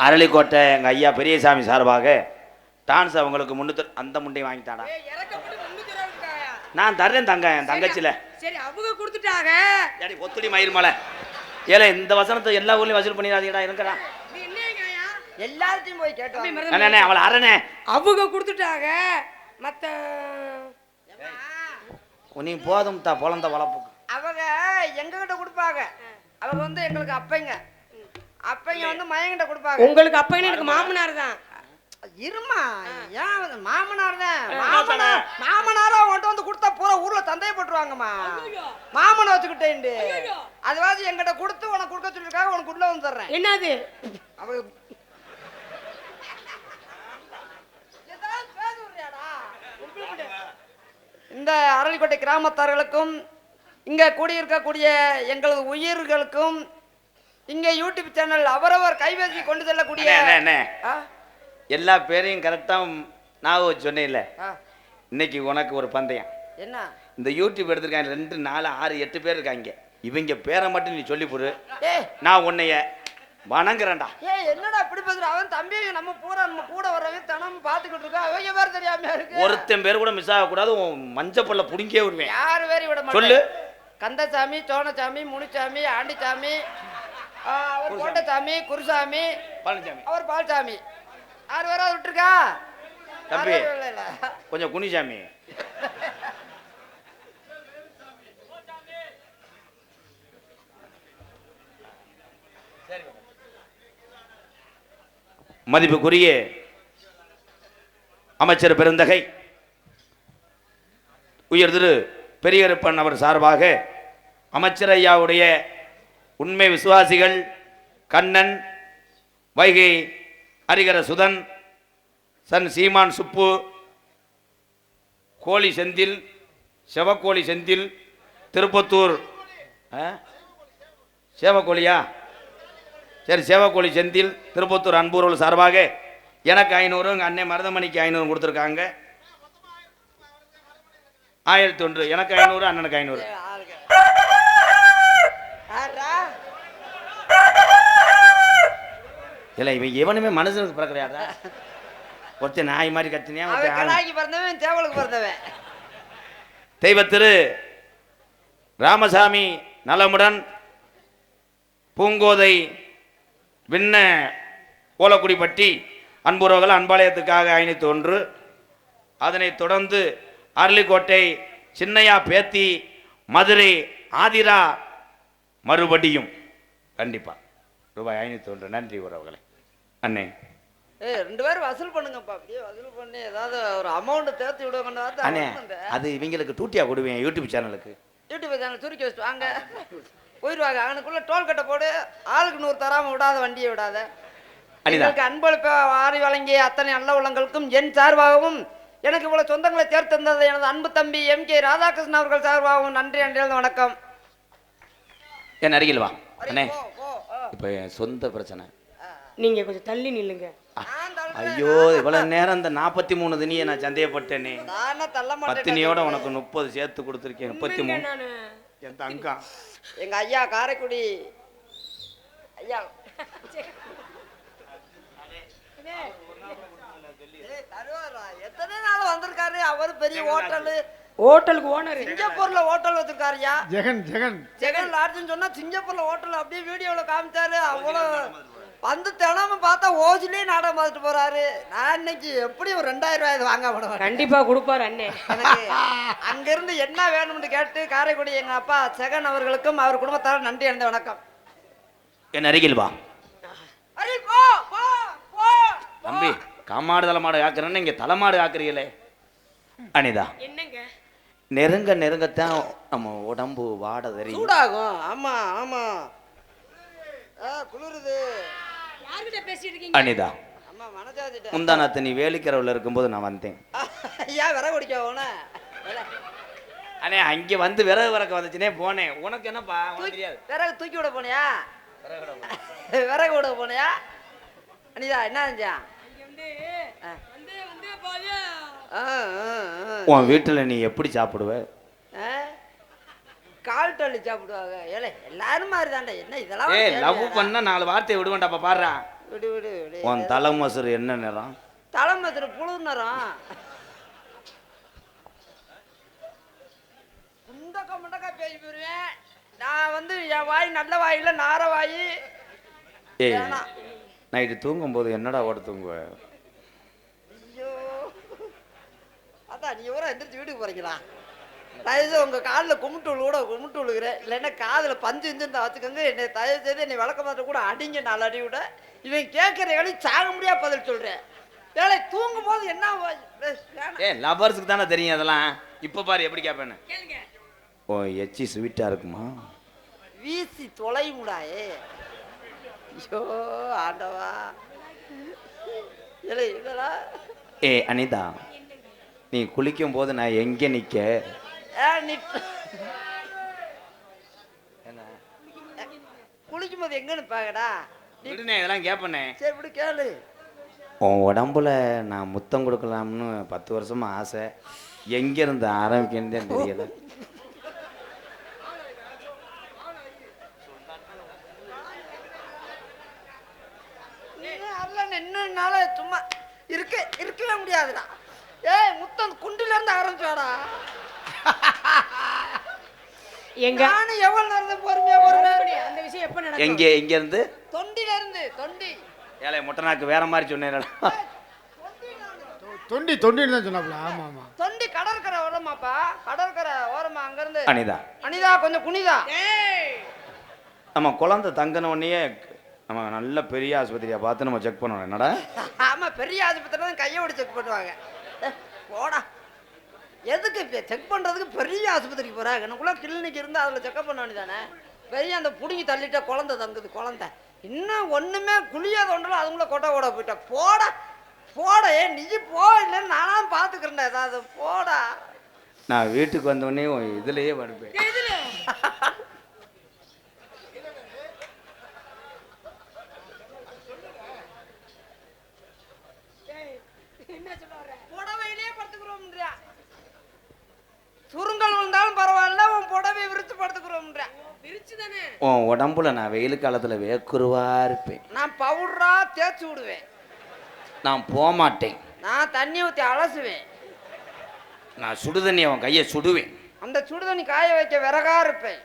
A: அரளிக்கோட்டை எங்க ஐயா பெரியசாமி சார்பாக டான்ஸ் அவங்களுக்கு 300 அந்த முண்டையை வாங்கிட்டாடா. நான் தர்றேன் தங்க தங்கச்சில.
B: சரி அவங்க கொடுத்துட்டாங்க.
A: ஏடி ஒத்துடி மயிர் மலை. ஏல இந்த வசனத்தை எல்லா ஊர்லயும் வசூல் பண்ணிடாதீங்கடா. இருக்கடா
C: எல்லார்ட்டையும் போய் கேட்டோம்.
A: அண்ணே அவள அரணே
B: அவங்க கொடுத்துட்டாங்க. மத்த
A: நீ போதும் தா பொளந்த வளப்புக்கு.
C: அவங்க எங்க கிட்ட கொடுப்பாங்க. அவங்க வந்து எங்களுக்கு அப்பைங்க வந்து மயங்கிட்ட கொடுப்பாங்க.
B: உங்களுக்கு அப்பைன்னு எனக்கு மாமனார் தான்.
C: இருமா ஏன் மாமனார் தான். மாமனாரா உன்கிட்ட வந்து கொடுத்தா பூரா ஊர்ல சந்தேகப்பட்டுருவாங்கம்மா. மாமனை வச்சுக்கிட்டேன். அதுவாது எங்கிட்ட கொடுத்து உனக்கு கொடுக்க சொல்லிருக்காங்க. உனக்கு உள்ள வந்து தர்றேன்.
B: என்னது
C: அவங்க இந்த அரளிக்கோட்டை கிராமத்தார்களுக்கும் இங்கே கூடியிருக்கக்கூடிய எங்களது உயிர்களுக்கும் இங்கே யூடியூப் சேனல் அவரவர் கைபேசி கொண்டு செல்லக்கூடிய
A: எல்லா பேரையும் கரெக்டாக நான் சொன்னேன்ல. இன்னைக்கு உனக்கு ஒரு பந்தயம். என்ன? இந்த யூடியூப் எடுத்திருக்காங்க 2 4 6 8 பேர் இருக்காங்க. இவங்க பேரை மட்டும் நீ சொல்லி போடு, நான் உன்னைய வணங்குறேன்டா.
C: என்னடா இப்படி பேசுற? அவன் தம்பி நம்ம பூரா நம்ம கூட வரவே தனம் பார்த்துக்கிட்டு இருக்கா. அவங்க பேர் தெரியாம இருக்கு.
A: ஒருத்தன் பேர் கூட மிஸ் ஆகக்கூடாது. மஞ்சப்பல்ல புடிங்கே விடுவேன்.
C: யார் பேர் விட மாட்டேன். சொல்லு. கந்தசாமி, சோனசாமி, முனிசாமி, ஆண்டிசாமி, அவர் கோட்டசாமி, குருசாமி,
A: பழனிசாமி,
C: அவர் பால்சாமி. 6 பேராவது விட்டுருக்கா
A: தம்பி? கொஞ்சம் குனிசாமி. மதிப்புக்குரிய அமைச்சர் பெருந்தகை உயர் திரு பெரியகருப்பன் அவர் சார்பாக அமைச்சர் ஐயாவுடைய உண்மை விசுவாசிகள் கண்ணன், வைகை ஹரிகர சுதன், சன் சீமான் சுப்பு, கோழி செந்தில், செவக்கோழி செந்தில், திருப்பத்தூர் சேவக்கோழியா, சரி சேவக்கோழி செந்தில், திருப்பத்தூர் அன்பூர்கள் சார்பாக எனக்கு 500, எங்கள் அண்ணன் மருதமணிக்கு 500 கொடுத்துருக்காங்க. 1001. எனக்கு 500, அண்ணனுக்கு 500. இல்லை இவன் எவனுமே மனுஷனுக்கு பிறக்கிறாரா? ஒருத்தன் நாய் மாதிரி கத்தினியா, தெய்வ திரு ராமசாமி நலமுடன் பூங்கோதை விண்ண ஓலக்குடிப்பட்டி அன்புறவர்கள் அன்பாலயத்துக்காக 501. அதனைத் தொடர்ந்து அரளிக்கோட்டை சின்னையா பேத்தி மதுரை ஆதிரா மறுபடியும் கண்டிப்பா ரூபாய் 501. நன்றி உறவுகளை. அண்ணே
C: 2 பேரும் வசூல் பண்ணுங்கப்பா. அப்படியே வசூல் பண்ணி ஏதாவது ஒரு அமௌண்ட் தேர்த்தி விடுவாங்க.
A: அண்ணே அது இவங்களுக்கு டூட்டியா கொடுவேன். யூடியூப் சேனலுக்கு
C: சுருக்கி வச்சுட்டு வாங்க போயிடுவாங்க. அவனுக்குள்ள டோல் கட்டை போடு. ஆளுக்கு 100 தராம விடாத, வண்டியை விடாத. எங்களுக்கு அன்பளிப்ப வாரி வழங்கிய அத்தனை நல்ல உள்ளங்களுக்கும் என் சார்பாகவும் எனக்கு இவ்வளவு சொந்தங்களை தேர்த்து தந்தது எனது அன்பு தம்பி MK ராதாகிருஷ்ணன் அவர்கள் சார்பாகவும் நன்றி நன்றி வணக்கம்.
A: என் அருகில் வா அண்ணே. இப்ப சொந்த பிரச்சனை,
B: நீங்க கொஞ்சம் தள்ளி நில்லுங்க.
A: ஐயோ இவ்வளவு நேரம் இந்த 43 தினியை நான் சந்தேகப்பட்டேனே. பத்தினியோட உனக்கு 30 சேர்த்து கொடுத்துருக்கேன். 33. என் தங்கம்
C: எங்க ஐயா காரைக்குடி ஐயா எத்தனை நாள் வந்திருக்காரு. அவர் பெரிய ஹோட்டலுக்கு ஓனர். சிங்கப்பூர்ல ஹோட்டல் வச்சிருக்காருயா. ஜெகன் லாட்ஜ்னு சொன்னா சிங்கப்பூர்ல ஹோட்டல் அப்படியே வீடியோல காமிச்சாரு. அவ்வளவு வந்து தினமும் பார்த்தா ஓஜிலே நாடகம் பார்த்துட்டு போறாரு. நான் இன்னைக்கு எப்படி ஒரு 2000 ரூபாய் வாங்க விடுவேன்.
B: கண்டிப்பா கொடுப்பாரு அண்ணே. எனக்கு
C: அங்கிருந்து என்ன வேணும்னு கேட்டு காரைக்குடி எங்க அப்பா ஜெகன் அவர்களுக்கும் அவர் குடும்பத்தாரும் நன்றி அடைந்த வணக்கம்.
A: என் அருகில் வா தம்பி. காமாடு தலைமாடு ஆக்குறேன்னு இங்க தலைமாடு ஆக்குறீங்களே. அனிதா
B: என்னங்க
A: நெருங்க நெருங்கத்தான் நம்ம உடம்பு வாட தெரியும்,
C: சூடாகும். ஆமா ஆமா குளிருது.
B: யார்கிட்ட பேசிட்டு இருக்கீங்க?
A: அனிதா
C: அம்மா மனசாதிட்ட
A: முந்தானத்து நீ வேலிக்கரவுல இருக்கும்போது நான் வந்தேன்.
C: ஐயா விறகு குடிக்க போன
A: அண்ணே அங்கே வந்து விறகு வரக்க வந்துச்சுனே போனேன். உனக்கு என்னப்பா தெரியாது?
C: விறகு தூக்கி விட போனியா? விறகு விட போனியா? அனிதா என்ன செஞ்சா?
A: உன் வீட்டுல நீ எப்படி சாப்பிடுவ?
C: கால் தள்ளி சாப்பிடுவாங்க. ஏலே எல்லாரும் மாதிரி தாண்டா. என்ன இதெல்லாம்
A: லவ் பண்ணா 4 வார்த்தையை விடுவேன்டாப்பா. பாடுறா
C: விடு விடு விடு.
A: உன் தலைமசூர் என்ன நிறம்?
C: தலைமசூர் புழு நிறம். குண்டக்க முண்டக்கா பேசி போயிருவேன். நான் வந்து என் வாய் நல்ல வாய் இல்லை, நார வாய்.
A: ஏய் நைட்டு தூங்கும்போது என்னடா ஓட தூங்குவ?
C: ஐயோ அதான் நீ ஊரா எந்திரிச்சு வீட்டுக்கு போறீங்களா? தயவு உங்க காலில் கும்பிட்டு விழுகிறேன். இல்லைன்னா காதில் பஞ்சு இஞ்சிருந்தா வச்சுக்கோங்க. என்னை தயவு செய்து என்னை விளக்க மாற்ற கூட அடிங்க. 4 அடி விட இவன் கேட்குற வேலை சாக முடியா பதில் சொல்றேன். வேலை தூங்கும் போது என்ன
A: லவர்ஸுக்கு தானே தெரியும் அதெல்லாம். இப்போ பாரு எப்படி கேட்பேன்னு. ஓ எச்சி ஸ்வீட்டா இருக்குமா?
C: வீசி தொலைமுடாயே. ஐயோ ஆண்டவா. இதெல்லாம்
A: ஏ அனிதா நீ குளிக்கும் போது நான் எங்க நிக்க?
C: நீ குளிக்கும் போது எங்கன்னு பாக்கடா.
A: விடுனே, இதெல்லாம் கேப்பனே.
C: சரி விடு, கேளு.
A: உன் உடம்புல நான் முத்தம் கொடுக்கலாம்னு 10 வருஷமா ஆசை. எங்க இருந்து ஆரம்பிக்கன்னு தெரியல.
C: இன்னும் நாள சும்மா இருக்கவே முடியாதுடா. ஏய் முத்தம் குண்டில இருந்து ஆரம்பிச்சாடா.
B: எங்க
C: நானும் எவ்வளவு நேரம் பொறுமையா
B: அந்த விஷயம் எப்ப நடக்கும்?
A: எங்க இருந்து?
C: தொண்டில இருந்து. தொண்டி
A: ஏலே முட்டனாக்கு வேற மாதிரி சொன்னேன்.
D: தொண்டின்னு தான் சொன்னாப்ல. ஆமா ஆமா,
C: தொண்டி கடற்கரை ஓரமாப்பா. கடற்கரை ஓரமா அங்க இருந்து.
A: அனிதா
C: கொஞ்சம் குனிதா.
A: நம்ம குழந்தை தங்கன உடனே நம்ம நல்ல பெரிய ஆஸ்பத்திரியா பார்த்து நம்ம செக் பண்ணணும். என்னடா?
C: ஆமா, பெரிய ஆஸ்பத்திரி தான் கையோட செக் பண்ணுவாங்க. போடா, எதுக்கு செக் பண்றதுக்கு பெரிய ஆஸ்பத்திரிக்கு போறாங்க? எனக்குள்ள கிளினிக் இருந்து அதுல செக்அப் பண்ண வேண்டியதானே? பெரிய அந்த புடுங்கி தள்ளிட்ட குழந்தை தங்குது. குழந்தை இன்னும் ஒண்ணுமே குளியாத ஒன்றுல அதுக்குள்ள கொட்டை ஓட போயிட்ட. போடா போட, நீ போ, இல்லைன்னு நானும் பாத்துக்கிறேன்டா. ஏதாவது போடா.
A: நான் வீட்டுக்கு வந்த உடனே இதுலயே வருவேன்.
C: புடவையிலேயே படுத்துக்கிறோம்ன்றா. சுருங்கல் விழுந்தாலும் பரவாயில்ல, உன் புடவை விரிச்சு படுத்துக்கிறோம்ன்றா. விரிச்சு தானே.
A: உன் உடம்புல நான் வெயில் காலத்துல வேக்குருவா இருப்பேன்.
C: நான் பவுடரா தேய்ச்சி விடுவேன்.
A: நான் போகமாட்டேன்.
C: நான் தண்ணி ஊற்றி அலசுவேன்.
A: நான் சுடுதண்ணி அவன் கையை சுடுவேன்.
C: அந்த சுடுதண்ணி காய வைக்க விறகா இருப்பேன்.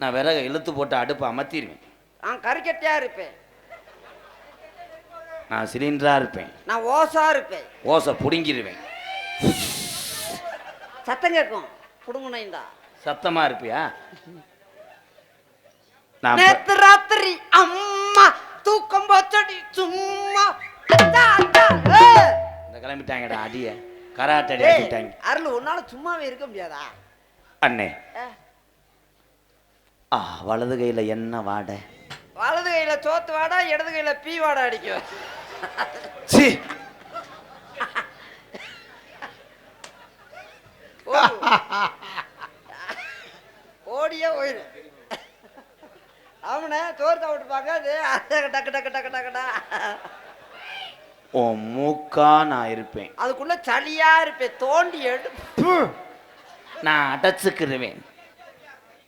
A: நான் விறகை இழுத்து போட்டு அடுப்பை அமர்த்திடுவேன்.
C: நான் கறிக்கட்டியா இருப்பேன்.
A: நான் சிலிண்டரா இருப்பேன்.
C: நான் ஓசா இருப்பேன்.
A: ஓசை புடுங்கிடுவேன்.
C: சத்தம் கேட்கும். புடுங்குனா
A: சத்தமா இருப்பியா? நான்
C: நேத்து ராத்திரி அம்மா தூக்கம் போச்சடி சும்மா.
A: இந்த கிளம்பிட்டாங்கடா அடிய கராட்டை அடிட்டாங்க.
C: அருள், உன்னால சும்மாவே இருக்க முடியாதா?
A: அண்ணே, வலது கையில என்ன வாடை?
C: வலது கையில சோத்து வாடா, இடது கையில பீ வாடா அடிக்கும். ஓடியே போயிரு. அவனை சோறு சாப்பிட்டு பார்க்காது. டக்கு டக்கு டக்கு டக்குடா.
A: உன் மூக்கா நான் இருப்பேன்.
C: அதுக்குள்ள சளியா இருப்பேன். தோண்டி எடுத்து
A: நான் அடைச்சுக்கிருவேன்.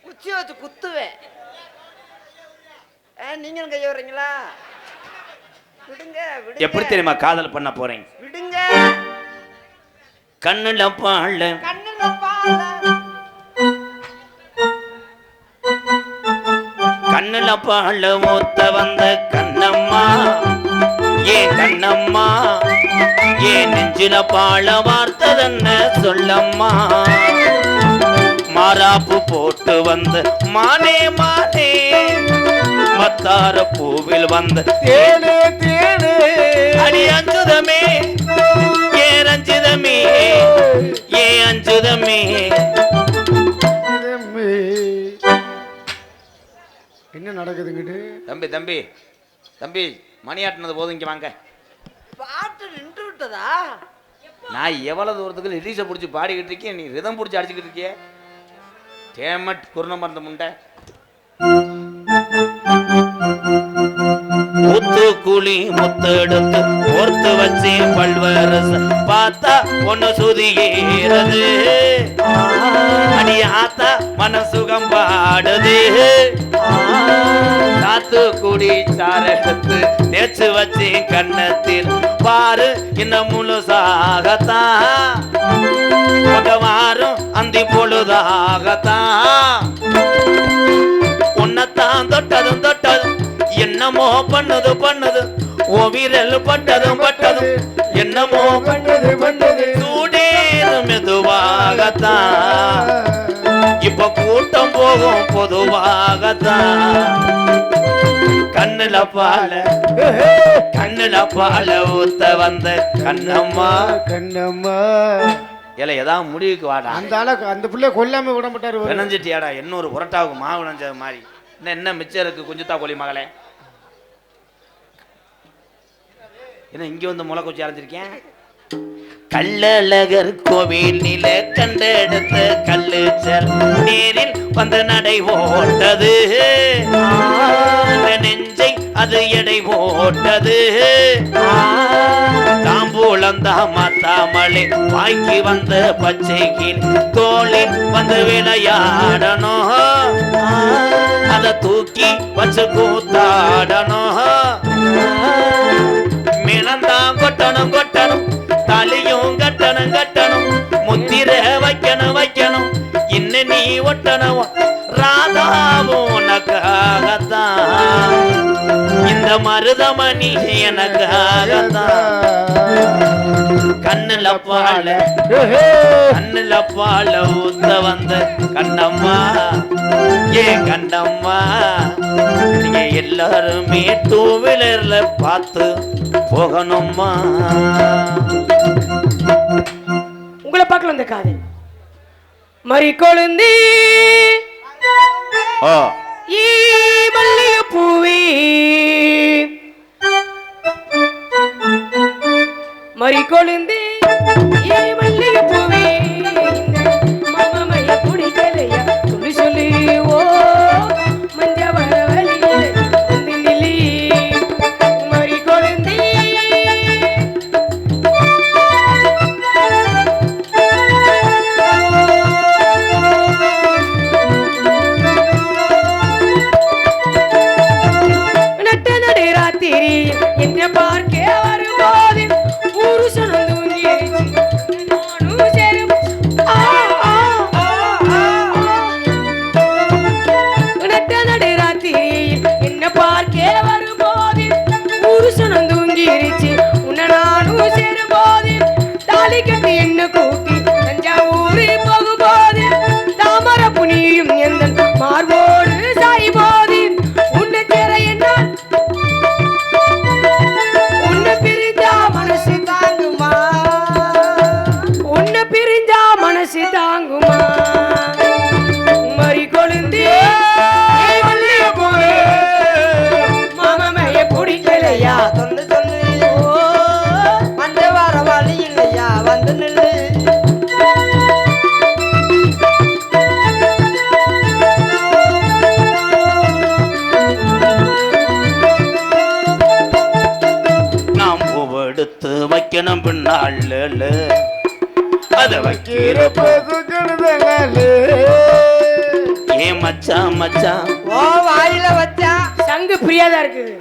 C: குச்சி வச்சு குத்துவேன். நீங்களும் கைய வர்றீங்களா? விடுங்க விடுங்க.
A: எப்படி தெரியுமா காதல் பண்ண போறேன்?
C: விடுங்க.
A: கண்ணுல பாழ
C: கண்ணுல பாழ
A: கண்ணுல பாழ மூத்த வந்த கண்ணம்மா, ஏன் கண்ணம்மா, ஏன் நெஞ்சில பாழ வார்த்ததென்ன சொல்லம்மா. மாறாப்பு போட்டு வந்த மானே மானே, மத்தார பூவில் வந்த தேனே தேனே. அடி அஞ்சுதமே ஏ ரஞ்சிதமே, ஏ அஞ்சுதமே.
D: என்ன நடக்குதுங்கிட்டு?
A: தம்பி தம்பி தம்பி, மணியாட்டினது போதும், இங்க வாங்க.
C: பாட்டு நின்று விட்டதா?
A: நான் எவ்வளவு தூரத்துக்கு ரிலீஸை பிடிச்சி பாடிக்கிட்டு இருக்கேன், நீ ரிதம் பிடிச்சி அடிச்சுக்கிட்டு இருக்கிய. டேமட் குருண மருந்த முண்டை. முத்து குழி முத்தெடுத்து ஒர்த்து வச்சு பல்வரச பார்த்தா பொண்ணு சுதியேறது. அடி ஆத்தா மனசுகம் பாடுது. சாத்து குடி சாரகத்து தேச்சு வச்சு கண்ணத்தில் பாரு இன்னும் முழுசாகத்தான் வாரும் அந்தி பொழுதாகத்தான். உன்னத்தான் தொட்டதும் தொட்டதும் என்னமோ பண்ணது பண்ணது, ஓ வீரல் பட்டதும் பட்டதும் என்னமோ பண்ணது பண்ணது. சூடேது மெதுவாகத்தான், இப்ப கூட்டம் போகும் பொதுவாகத்தான். கண்ணுல பால கண்ணுல பால ஊத்த வந்த கண்ணம்மா
D: கண்ணம்மா.
A: ஏல ஏதாவது முடிவுக்கு வாடா.
D: அந்த ஆளை அந்த பிள்ளை கொல்லாம விட மாட்டாரு.
A: நினைஞ்சிட்டியாடா? இன்னொரு புரட்டாவுக்கு மாவு நினைச்சது மாதிரி. என்ன மிச்சம் இருக்கு? குஞ்சுத்தா கோழி மகளே, என்ன இங்க வந்து முளை கொச்சி அரைஞ்சிருக்கேன்? கள்ளழகர் கோவிலில கண்டெடுத்த கல்லுச்சல் நேரில் வந்து நடை போட்டது நெஞ்சை அது எடை போட்டது தாம்பூலந்தான் மாத்தாமலே வாய்க்கு வந்த பச்சைக்கில் தோளில் வந்து விளையாடணும் அத தூக்கி வச்சு கூத்தாடணும் மிளந்தான் கொட்டணும் கொட்டணும் தலையும் கட்டணும் கட்டணும் முத்திர வைக்கணும் வைக்கணும் இன்னும் நீ ஒட்டணும் ராதாவும் உனக்காகத்தான் இந்த மருதமணி எனக்காகத்தான் கண்ணுல பால ஊத்த வந்த கண்ணம்மா ஏ கண்ணம்மா நீங்க எல்லாருமே டூ வீலர்ல பார்த்து போகணும்மா.
B: உங்களை பார்க்கல இந்த காதல் மறி கொழுந்தி ஈ மல்லிகை பூவி மறி கொழுந்தி ஈ மல்லிகை பூவி மாமமைய பிடிக்கலையா சொல்லி சொல்லி ஓ மஞ்ச வர வழியில் வந்து நிலி மறி கொழுந்தி என்ன பார்க்க வரும்போது ஊரு சொன்னது நானும் சேரும் நடுராத்திரியில் என்ன பார்க்க வரும்போது ஊரு சொன்னதுங்கிருச்சு உன்னை நானும் சேரும் போது தாலி கட்டி என்ன கூட்டி தஞ்சாவூர் போகும்போது தாமர புனியும் எந்த மார்போடு சாய் போது உன்னை சேர என்னால் மனசு தாங்குமா மறி கொழுந்து மாமமைய பிடிக்கலையா
C: சொல்லு சொல்லு மஞ்ச வர வழி இல்லையா வந்து நில்லு
A: நாம் பூவெடுத்து வைக்கணும் பின்னாள் அத வைக்கிற ஏ மச்சான் மச்சான்
C: ஓ வாயில வச்சா
B: சங்கு பிரியாதா இருக்குது